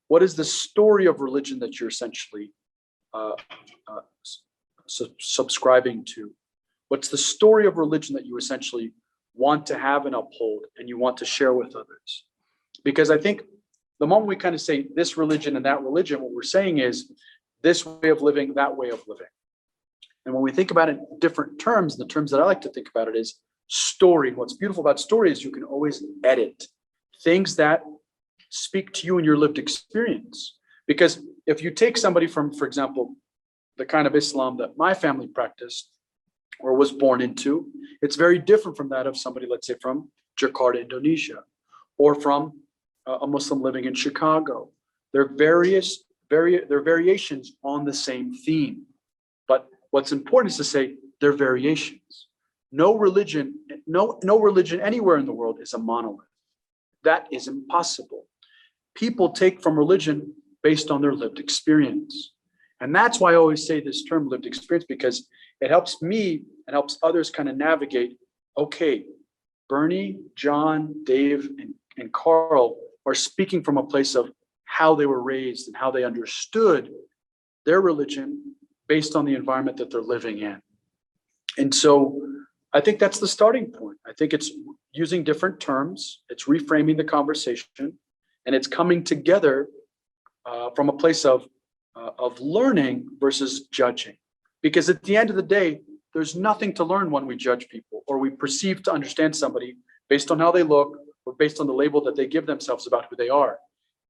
what is the story of religion that you're essentially subscribing to? What's the story of religion that you essentially want to have and uphold and you want to share with others? Because I think the moment we kind of say this religion and that religion, what we're saying is this way of living, that way of living. And when we think about it in different terms, the terms that I like to think about it is story. What's beautiful about story is you can always edit things that speak to you and your lived experience. Because if you take somebody from, for example, the kind of Islam that my family practiced or was born into, it's very different from that of somebody, let's say, from Jakarta, Indonesia, or from a Muslim living in Chicago. They're variations on the same theme. But what's important is to say they're variations. No religion anywhere in the world is a monolith. That is impossible. People take from religion based on their lived experience. And that's why I always say this term lived experience, because it helps me and helps others kind of navigate, okay, Bernie, John, Dave, and Carl are speaking from a place of how they were raised and how they understood their religion based on the environment that they're living in. And so I think that's the starting point. I think it's using different terms, it's reframing the conversation, and it's coming together from a place of learning versus judging. Because at the end of the day, there's nothing to learn when we judge people or we perceive to understand somebody based on how they look or based on the label that they give themselves about who they are.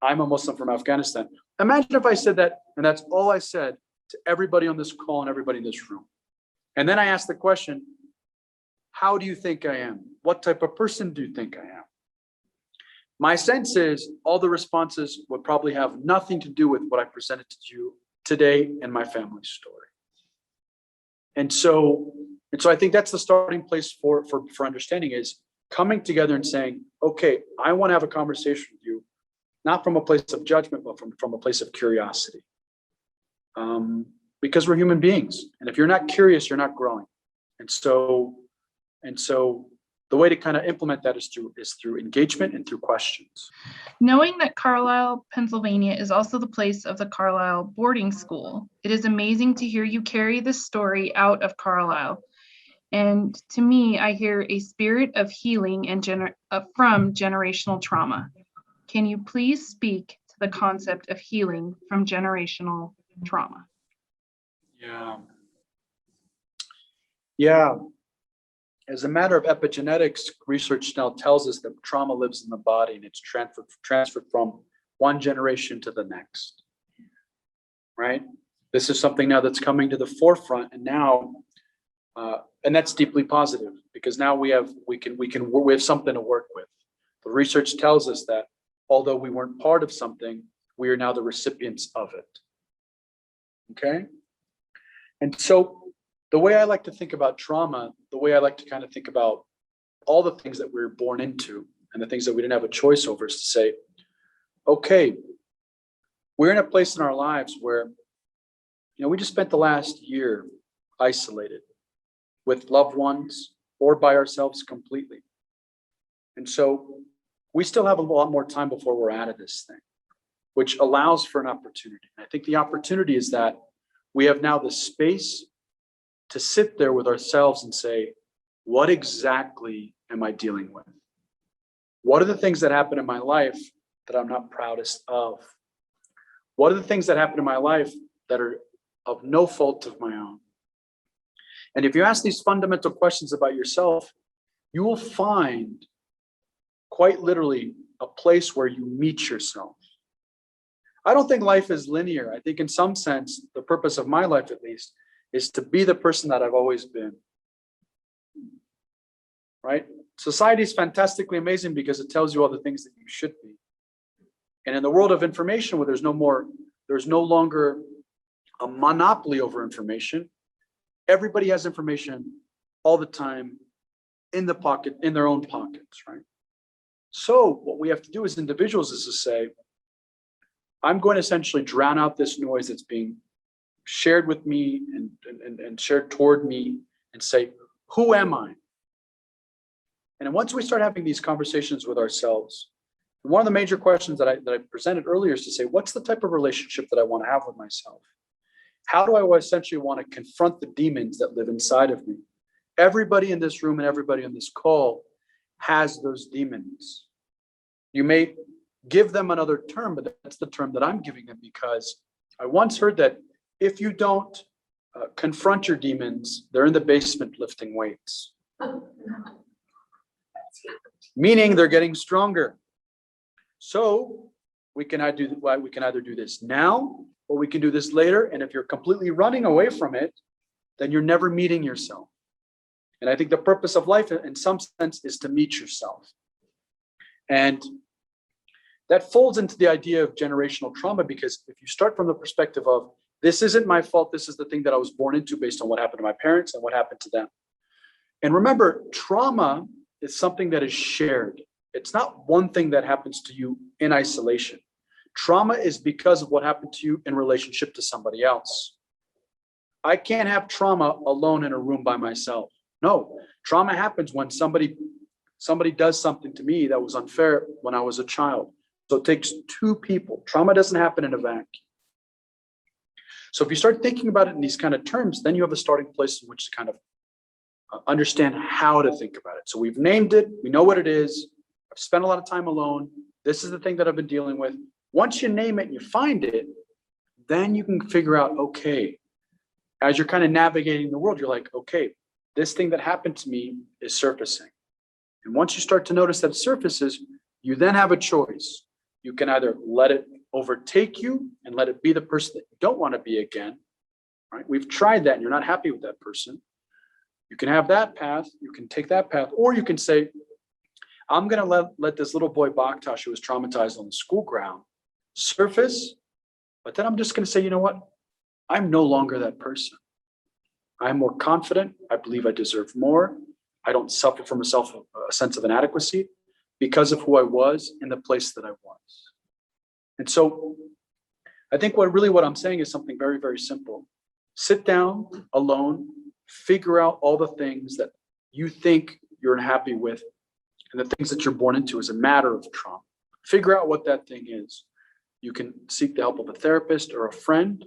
I'm a Muslim from Afghanistan. Imagine if I said that, and that's all I said to everybody on this call and everybody in this room. And then I asked the question, how do you think I am? What type of person do you think I am? My sense is all the responses would probably have nothing to do with what I presented to you today in my family story. And so I think that's the starting place for understanding is coming together and saying, okay, I want to have a conversation with you, not from a place of judgment, but from a place of curiosity. Because we're human beings. And if you're not curious, you're not growing. And so the way to kind of implement that is through engagement and through questions. Knowing that Carlisle, Pennsylvania is also the place of the Carlisle boarding school, it is amazing to hear you carry this story out of Carlisle. And to me, I hear a spirit of healing and from generational trauma. Can you please speak to the concept of healing from generational trauma? Yeah. As a matter of epigenetics, research now tells us that trauma lives in the body and it's transferred from one generation to the next, right? This is something now that's coming to the forefront, and now, and that's deeply positive because now we have something to work with. The research tells us that although we weren't part of something, we are now the recipients of it. Okay? And so the way I like to think about trauma, the way I like to kind of think about all the things that we were born into and the things that we didn't have a choice over is to say, okay, we're in a place in our lives where, we just spent the last year isolated with loved ones or by ourselves completely. And so we still have a lot more time before we're out of this thing, which allows for an opportunity. And I think the opportunity is that we have now the space to sit there with ourselves and say, what exactly am I dealing with? What are the things that happen in my life that I'm not proudest of? What are the things that happen in my life that are of no fault of my own? And if you ask these fundamental questions about yourself, you will find quite literally a place where you meet yourself. I don't think life is linear. I think in some sense, the purpose of my life at least, is to be the person that I've always been, right? Society is fantastically amazing because it tells you all the things that you should be. And in the world of information where there's no longer a monopoly over information, everybody has information all the time in their own pockets, right? So what we have to do as individuals is to say, I'm going to essentially drown out this noise that's being shared with me and shared toward me and say, who am I? And once we start having these conversations with ourselves, one of the major questions that I presented earlier is to say, what's the type of relationship that I want to have with myself? How do I essentially want to confront the demons that live inside of me? Everybody in this room and everybody on this call has those demons. You may give them another term, but that's the term that I'm giving them because I once heard that if you don't confront your demons, they're in the basement lifting weights. Meaning they're getting stronger. So we can either do this now or we can do this later. And if you're completely running away from it, then you're never meeting yourself. And I think the purpose of life in some sense is to meet yourself. And that folds into the idea of generational trauma, because if you start from the perspective of, this isn't my fault, this is the thing that I was born into based on what happened to my parents and what happened to them. And remember, trauma is something that is shared. It's not one thing that happens to you in isolation. Trauma is because of what happened to you in relationship to somebody else. I can't have trauma alone in a room by myself. No, trauma happens when somebody does something to me that was unfair when I was a child. So it takes two people. Trauma doesn't happen in a vacuum. So if you start thinking about it in these kind of terms, then you have a starting place in which to kind of understand how to think about it. So we've named it, we know what it is. I've spent a lot of time alone. This is the thing that I've been dealing with. Once you name it and you find it, then you can figure out, okay, as you're kind of navigating the world, you're like, okay, this thing that happened to me is surfacing. And once you start to notice that it surfaces, you then have a choice. You can either let it overtake you and let it be the person that you don't want to be again, right? We've tried that and you're not happy with that person. You can have that path, you can take that path, or you can say, I'm going to let this little boy Baktash, who was traumatized on the school ground, surface, but then I'm just going to say, you know what? I'm no longer that person. I'm more confident. I believe I deserve more. I don't suffer from a sense of inadequacy because of who I was in the place that I was. And so I think what I'm saying is something very, very simple. Sit down alone, figure out all the things that you think you're unhappy with and the things that you're born into as a matter of trauma. Figure out what that thing is. You can seek the help of a therapist or a friend.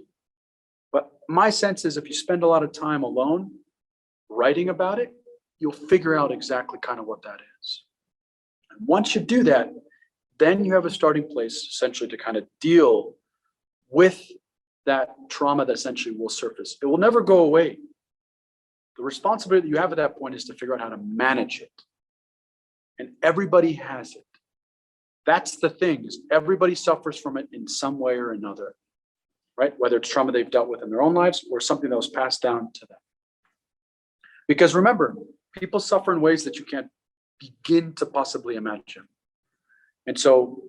But my sense is if you spend a lot of time alone writing about it, you'll figure out exactly kind of what that is. And once you do that, then you have a starting place essentially to kind of deal with that trauma that essentially will surface. It will never go away. The responsibility that you have at that point is to figure out how to manage it. And everybody has it. That's the thing, is everybody suffers from it in some way or another, right? Whether it's trauma they've dealt with in their own lives or something that was passed down to them. Because remember, people suffer in ways that you can't begin to possibly imagine. And so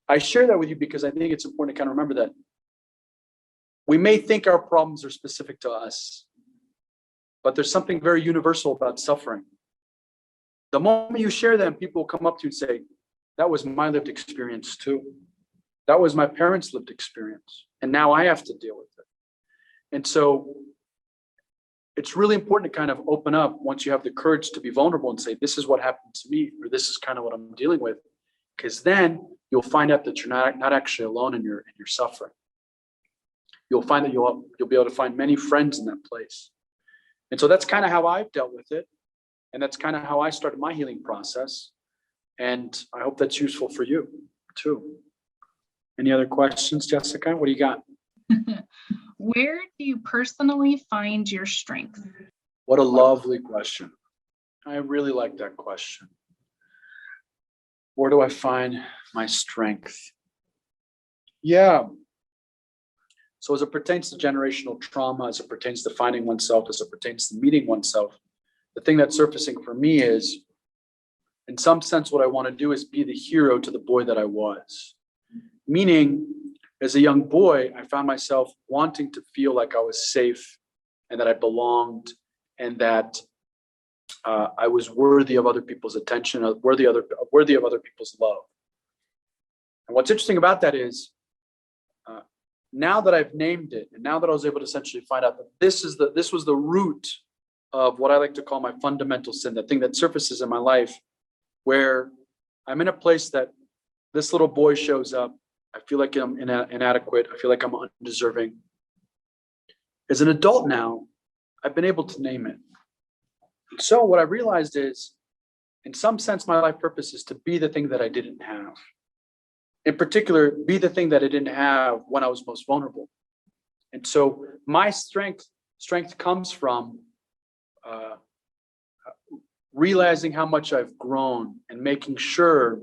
I share that with you because I think it's important to kind of remember that we may think our problems are specific to us, but there's something very universal about suffering. The moment you share them, people will come up to you and say, that was my lived experience too. That was my parents' lived experience. And now I have to deal with it. And so it's really important to kind of open up once you have the courage to be vulnerable and say, this is what happened to me, or this is kind of what I'm dealing with. Because then you'll find out that you're not actually alone in your suffering. You'll find that you'll be able to find many friends in that place. And so that's kind of how I've dealt with it. And that's kind of how I started my healing process. And I hope that's useful for you too. Any other questions, Jessica? What do you got? Where do you personally find your strength? What a lovely question. I really like that question. Where do I find my strength? Yeah. So as it pertains to generational trauma, as it pertains to finding oneself, as it pertains to meeting oneself, the thing that's surfacing for me is, in some sense, what I want to do is be the hero to the boy that I was. Meaning, as a young boy, I found myself wanting to feel like I was safe and that I belonged and that I was worthy of other people's attention, worthy of other people's love. And what's interesting about that is, now that I've named it, and now that I was able to essentially find out that this was the root of what I like to call my fundamental sin, the thing that surfaces in my life, where I'm in a place that this little boy shows up. I feel like I'm inadequate. I feel like I'm undeserving. As an adult now, I've been able to name it. So what I realized is, in some sense, my life purpose is to be the thing that I didn't have. In particular, be the thing that I didn't have when I was most vulnerable. And so my strength comes from realizing how much I've grown and making sure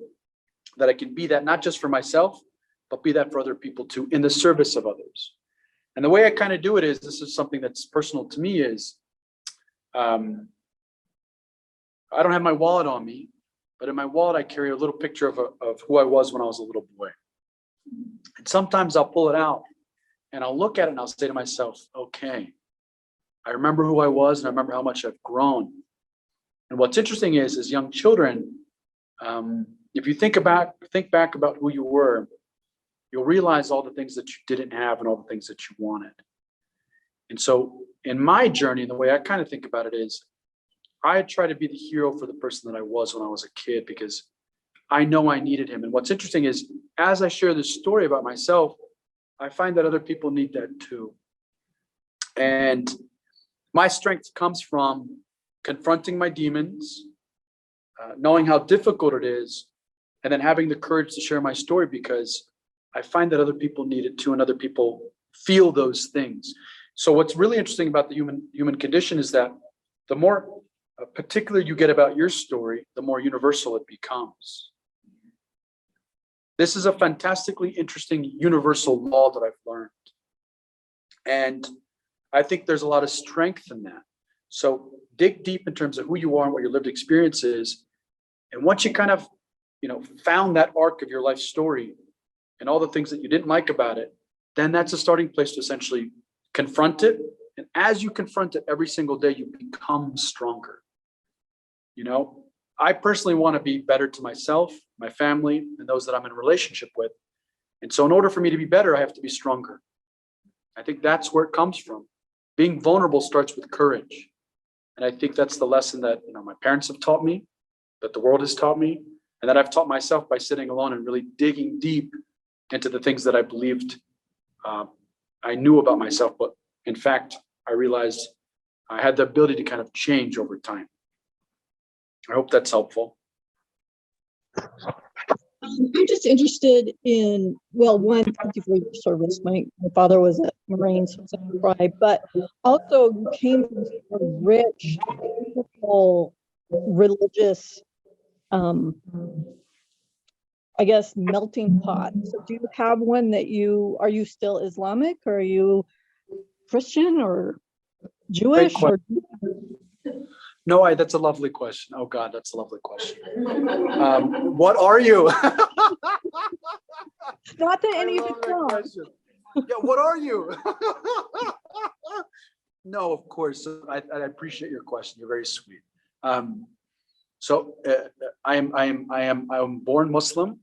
that I can be that, not just for myself, but be that for other people too, in the service of others. And the way I kind of do it is, this is something that's personal to me, is I don't have my wallet on me, but in my wallet, I carry a little picture of who I was when I was a little boy. And sometimes I'll pull it out and I'll look at it and I'll say to myself, okay, I remember who I was and I remember how much I've grown. And what's interesting is, as young children, if you think back about who you were, you'll realize all the things that you didn't have and all the things that you wanted. And so in my journey, the way I kind of think about it is, I try to be the hero for the person that I was when I was a kid, because I know I needed him. And what's interesting is, as I share this story about myself, I find that other people need that too. And my strength comes from confronting my demons, knowing how difficult it is, and then having the courage to share my story, because I find that other people need it too, and other people feel those things. So what's really interesting about the human condition is that the more particular you get about your story, the more universal it becomes. This is a fantastically interesting universal law that I've learned. And I think there's a lot of strength in that. So dig deep in terms of who you are and what your lived experience is. And once you kind of, found that arc of your life story and all the things that you didn't like about it, then that's a starting place to essentially confront it. And as you confront it every single day, you become stronger. You know, I personally want to be better to myself, my family, and those that I'm in a relationship with. And so in order for me to be better, I have to be stronger. I think that's where it comes from. Being vulnerable starts with courage. And I think that's the lesson that, you know, my parents have taught me, that the world has taught me, and that I've taught myself by sitting alone and really digging deep into the things that I believed I knew about myself. But in fact, I realized I had the ability to kind of change over time. I hope that's helpful. I'm just interested in, well, one, thank you for your service. My father was a Marine, so I cry, but also you came from a rich, beautiful, religious, I guess, melting pot. So do you have one that are you still Islamic, or are you Christian or Jewish? Or No, that's a lovely question. Oh God, that's a lovely question. What are you? not that any of love it's that wrong. question. Yeah, what are you? No, of course. I appreciate your question. You're very sweet. So I am born Muslim,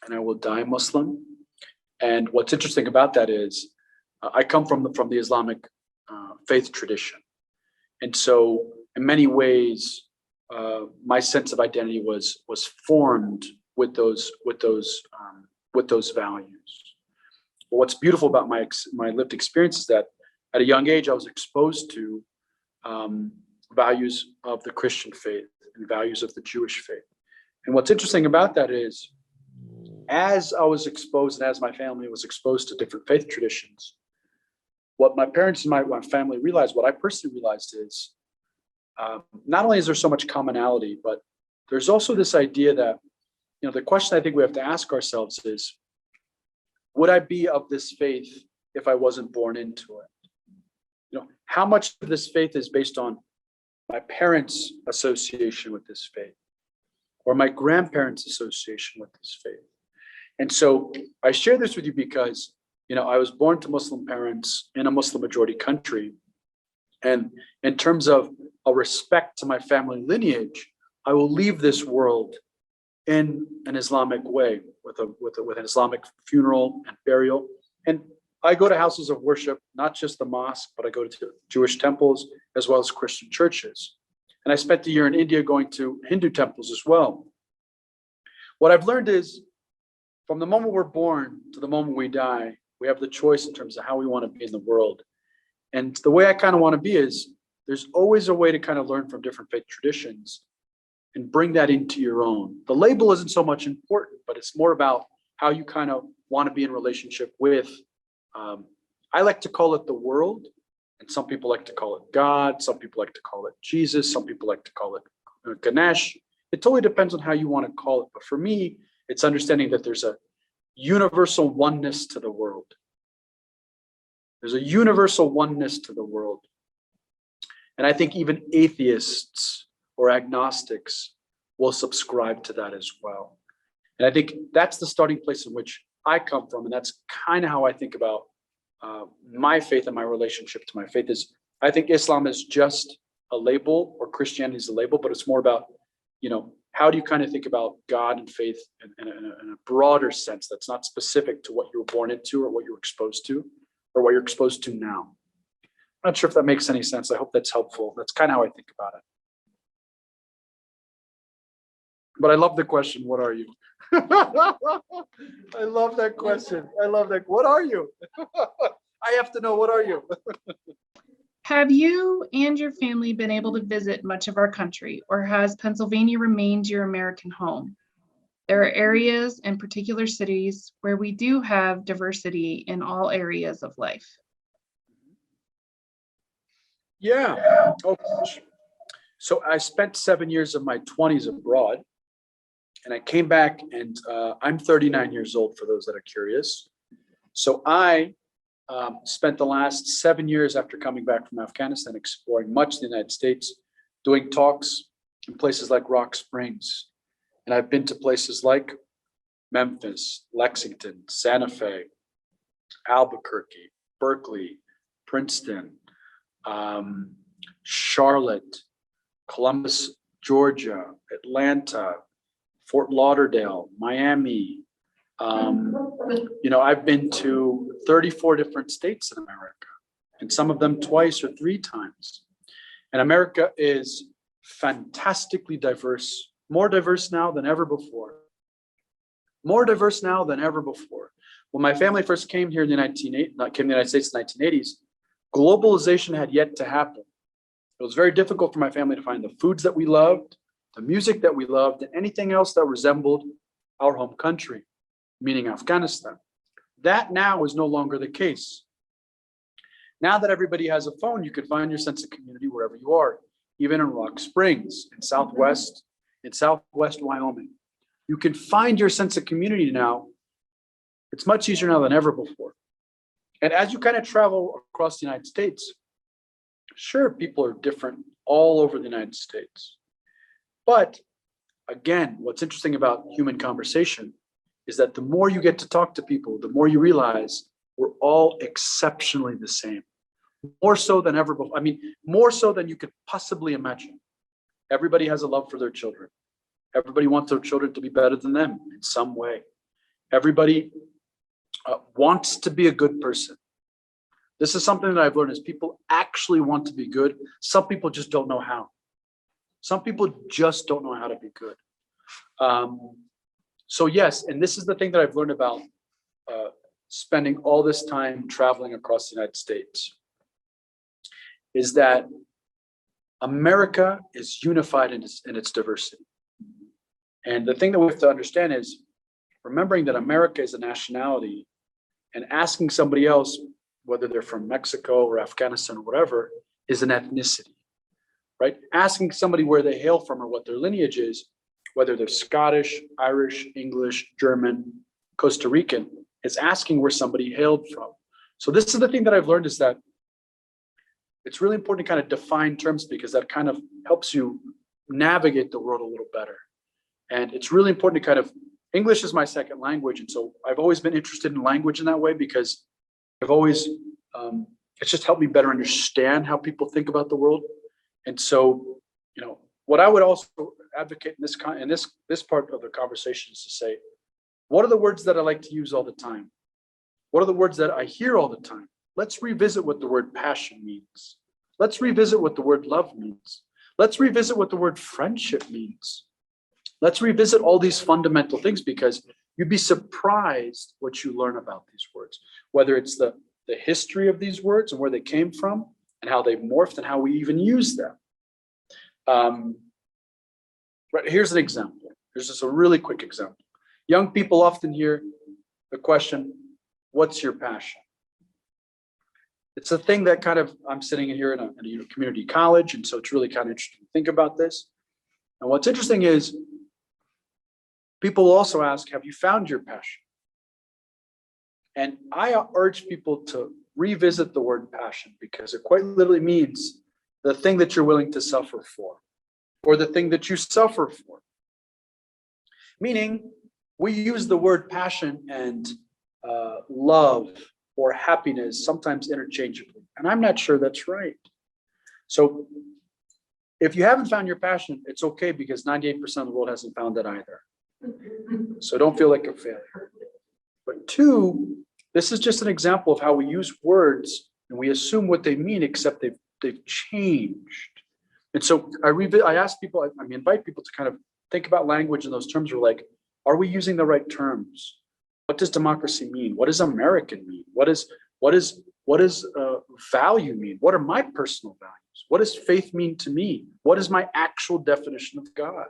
and I will die Muslim. And what's interesting about that is I come from the Islamic faith tradition, and so in many ways, my sense of identity was formed with those values. But what's beautiful about my lived experience is that at a young age, I was exposed to values of the Christian faith and values of the Jewish faith. And what's interesting about that is, as I was exposed and as my family was exposed to different faith traditions, what my parents and my family realized, what I personally realized is, not only is there so much commonality, but there's also this idea that, you know, the question I think we have to ask ourselves is, would I be of this faith if I wasn't born into it? You know, how much of this faith is based on my parents' association with this faith, or my grandparents' association with this faith? And so I share this with you because, you know, I was born to Muslim parents in a Muslim majority country. And in terms of a respect to my family lineage, I will leave this world in an Islamic way, with an Islamic funeral and burial. And I go to houses of worship, not just the mosque, but I go to Jewish temples as well as Christian churches. And I spent a year in India going to Hindu temples as well. What I've learned is, from the moment we're born to the moment we die, we have the choice in terms of how we want to be in the world. And the way I kind of want to be is, there's always a way to kind of learn from different faith traditions and bring that into your own. The label isn't so much important, but it's more about how you kind of want to be in relationship with, I like to call it the world, and some people like to call it God, some people like to call it Jesus, some people like to call it Ganesh. It totally depends on how you want to call it. But for me, it's understanding that there's a universal oneness to the world. There's a universal oneness to the world. And I think even atheists or agnostics will subscribe to that as well. And I think that's the starting place in which I come from. And that's kind of how I think about my faith and my relationship to my faith. Is, I think Islam is just a label, or Christianity is a label, but it's more about, you know, how do you kind of think about God and faith in a broader sense that's not specific to what you were born into or what you were exposed to or what you're exposed to now. I'm not sure if that makes any sense. I hope that's helpful. That's kind of how I think about it. But I love the question, what are you? I love that question. I love that. What are you? I have to know, what are you? Have you and your family been able to visit much of our country, or has Pennsylvania remained your American home? There are areas and particular cities where we do have diversity in all areas of life. Yeah. Oh, so I spent 7 years of my 20s abroad, and I came back, and I'm 39 years old, for those that are curious. So I spent the last 7 years after coming back from Afghanistan exploring much of the United States, doing talks in places like Rock Springs. And I've been to places like Memphis, Lexington, Santa Fe, Albuquerque, Berkeley, Princeton, Charlotte, Columbus, Georgia, Atlanta, Fort Lauderdale, Miami. I've been to 34 different states in America, and some of them twice or three times. And America is fantastically diverse, more diverse now than ever before. More diverse now than ever before. When my family first came here in the United States in the 1980s, globalization had yet to happen. It was very difficult for my family to find the foods that we loved, the music that we loved, and anything else that resembled our home country, meaning Afghanistan. That now is no longer the case. Now that everybody has a phone, you can find your sense of community wherever you are, even in Rock Springs, in Southwest Wyoming. You can find your sense of community now. It's much easier now than ever before. And as you kind of travel across the United States, sure, people are different all over the United States. But again, what's interesting about human conversation is that the more you get to talk to people, the more you realize we're all exceptionally the same. More so than ever before. I mean, more so than you could possibly imagine. Everybody has a love for their children. Everybody wants their children to be better than them in some way. Everybody wants to be a good person. This is something that I've learned is people actually want to be good. Some people just don't know how. Some people just don't know how to be good. So yes, and this is the thing that I've learned about spending all this time traveling across the United States, is that America is unified in its diversity. And the thing that we have to understand is remembering that America is a nationality, and asking somebody else, whether they're from Mexico or Afghanistan or whatever, is an ethnicity, right? Asking somebody where they hail from or what their lineage is, whether they're Scottish, Irish, English, German, Costa Rican, is asking where somebody hailed from. So this is the thing that I've learned, is that it's really important to kind of define terms, because that kind of helps you navigate the world a little better. And it's really important to kind of, English is my second language. And so I've always been interested in language in that way, because I've always, it's just helped me better understand how people think about the world. And so, what I would also advocate in this part of the conversation is to say, what are the words that I like to use all the time? What are the words that I hear all the time? Let's revisit what the word passion means. Let's revisit what the word love means. Let's revisit what the word friendship means. Let's revisit all these fundamental things, because you'd be surprised what you learn about these words, whether it's the history of these words and where they came from and how they've morphed and how we even use them. Right, here's an example. Here's just a really quick example. Young people often hear the question, what's your passion? It's a thing that kind of, I'm sitting in here in a community college, and so it's really kind of interesting to think about this. And what's interesting is people will also ask, have you found your passion? And I urge people to revisit the word passion, because it quite literally means the thing that you're willing to suffer for, or the thing that you suffer for. Meaning, we use the word passion and love or happiness sometimes interchangeably, and I'm not sure that's right. So if you haven't found your passion, it's okay, because 98% of the world hasn't found it either. So don't feel like a failure. But two, this is just an example of how we use words and we assume what they mean, except they've changed. And so I ask people, I invite people to kind of think about language in those terms. We're like, are we using the right terms? What does democracy mean? What does American mean? What does value mean? What are my personal values? What does faith mean to me? What is my actual definition of God?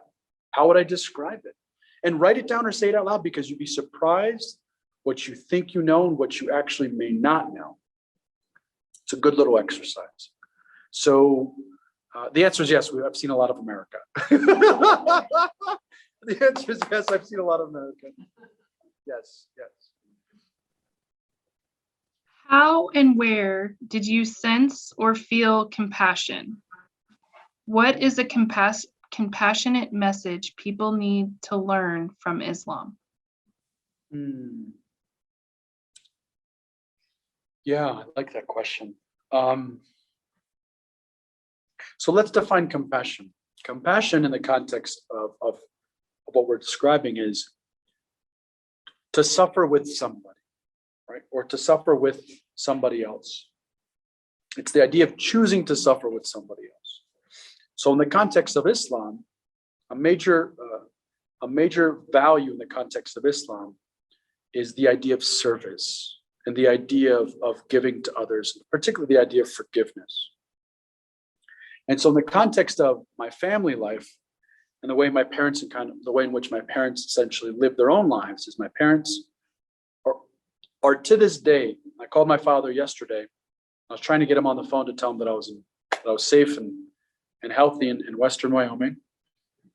How would I describe it? And write it down or say it out loud, because you'd be surprised what you think you know and what you actually may not know. It's a good little exercise. So the answer is yes, I've seen a lot of America. The answer is yes, I've seen a lot of America. Yes, yes. How and where did you sense or feel compassion? What is a compassionate message people need to learn from Islam? Yeah, I like that question. So let's define compassion. Compassion in the context of what we're describing is to suffer with somebody, right? Or to suffer with somebody else. It's the idea of choosing to suffer with somebody else. So in the context of Islam, a major value in the context of Islam is the idea of service and the idea of giving to others, particularly the idea of forgiveness. And so in the context of my family life and the way my parents and kind of the way in which my parents essentially live their own lives is my parents are to this day, I called my father yesterday. I was trying to get him on the phone to tell him that I was safe and healthy in Western Wyoming.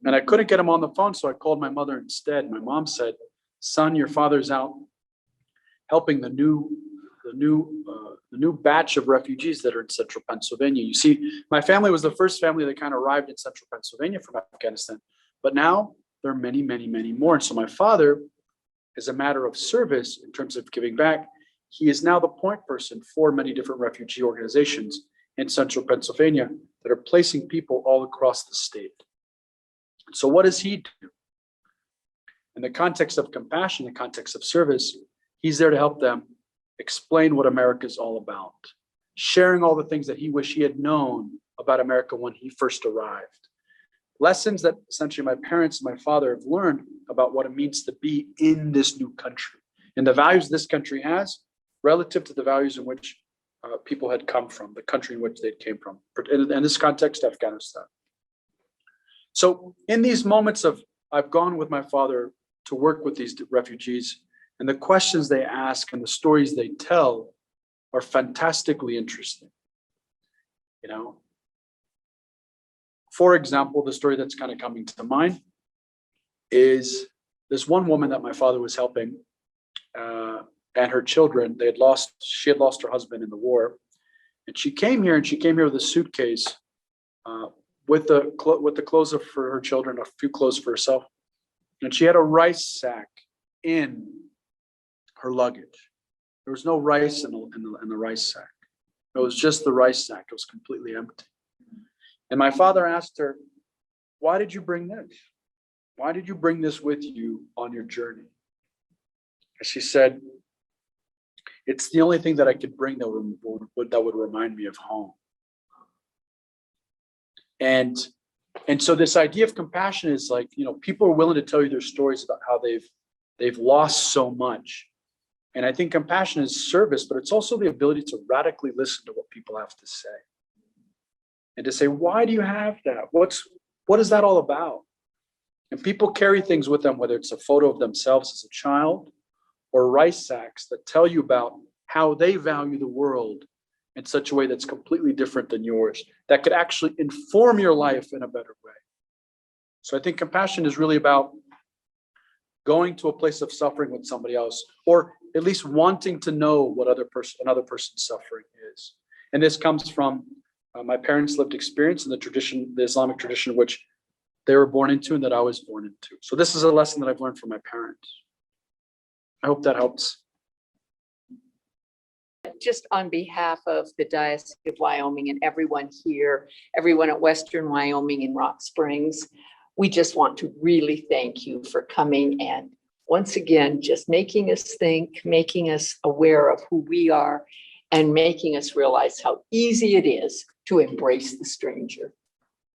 And I couldn't get him on the phone, so I called my mother instead. My mom said, "Son, your father's out helping the new batch of refugees that are in central Pennsylvania." You see, my family was the first family that kind of arrived in central Pennsylvania from Afghanistan, but now there are many, many, many more. And so my father, as a matter of service in terms of giving back, he is now the point person for many different refugee organizations in central Pennsylvania that are placing people all across the state. So what does he do? In the context of compassion, the context of service, he's there to help them explain what America is all about, sharing all the things that he wished he had known about America when he first arrived. Lessons that essentially my parents and my father have learned about what it means to be in this new country and the values this country has relative to the values in which people had come from, the country in which they came from, in this context, Afghanistan. So in these moments of, I've gone with my father to work with these refugees, and the questions they ask and the stories they tell are fantastically interesting. You know, for example, the story that's kind of coming to mind is this one woman that my father was helping, and her children. She had lost her husband in the war, and she came here with a suitcase with the clothes for her children, a few clothes for herself, and she had a rice sack in her luggage. There was no rice in the rice sack. It was just the rice sack. It was completely empty. And my father asked her, "Why did you bring this? Why did you bring this with you on your journey?" And she said, "It's the only thing that I could bring that would remind me of home." And so this idea of compassion is like, you know, people are willing to tell you their stories about how they've lost so much. And I think compassion is service, but it's also the ability to radically listen to what people have to say. And to say, why do you have that? What is that all about? And people carry things with them, whether it's a photo of themselves as a child or rice sacks that tell you about how they value the world in such a way that's completely different than yours, that could actually inform your life in a better way. So I think compassion is really about going to a place of suffering with somebody else, or at least wanting to know what another person's suffering is. And this comes from my parents' lived experience in the Islamic tradition, which they were born into and that I was born into. So this is a lesson that I've learned from my parents. I hope that helps. Just on behalf of the Diocese of Wyoming and everyone here, everyone at Western Wyoming in Rock Springs, we just want to really thank you for coming and once again, just making us think, making us aware of who we are, and making us realize how easy it is to embrace the stranger.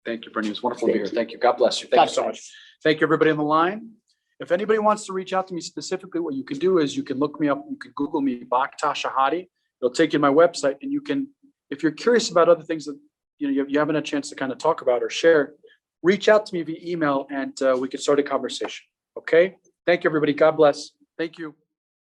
Thank you, Bernie. It was wonderful to be here. Thank you. God bless you. Thank you so much. Thank you, everybody on the line. If anybody wants to reach out to me specifically, what you can do is you can look me up. You can Google me, Baktash Ahadi. It'll take you to my website, and you can, if you're curious about other things that you haven't had a chance to kind of talk about or share, reach out to me via email, and we can start a conversation. Okay. Thank you, everybody. God bless. Thank you.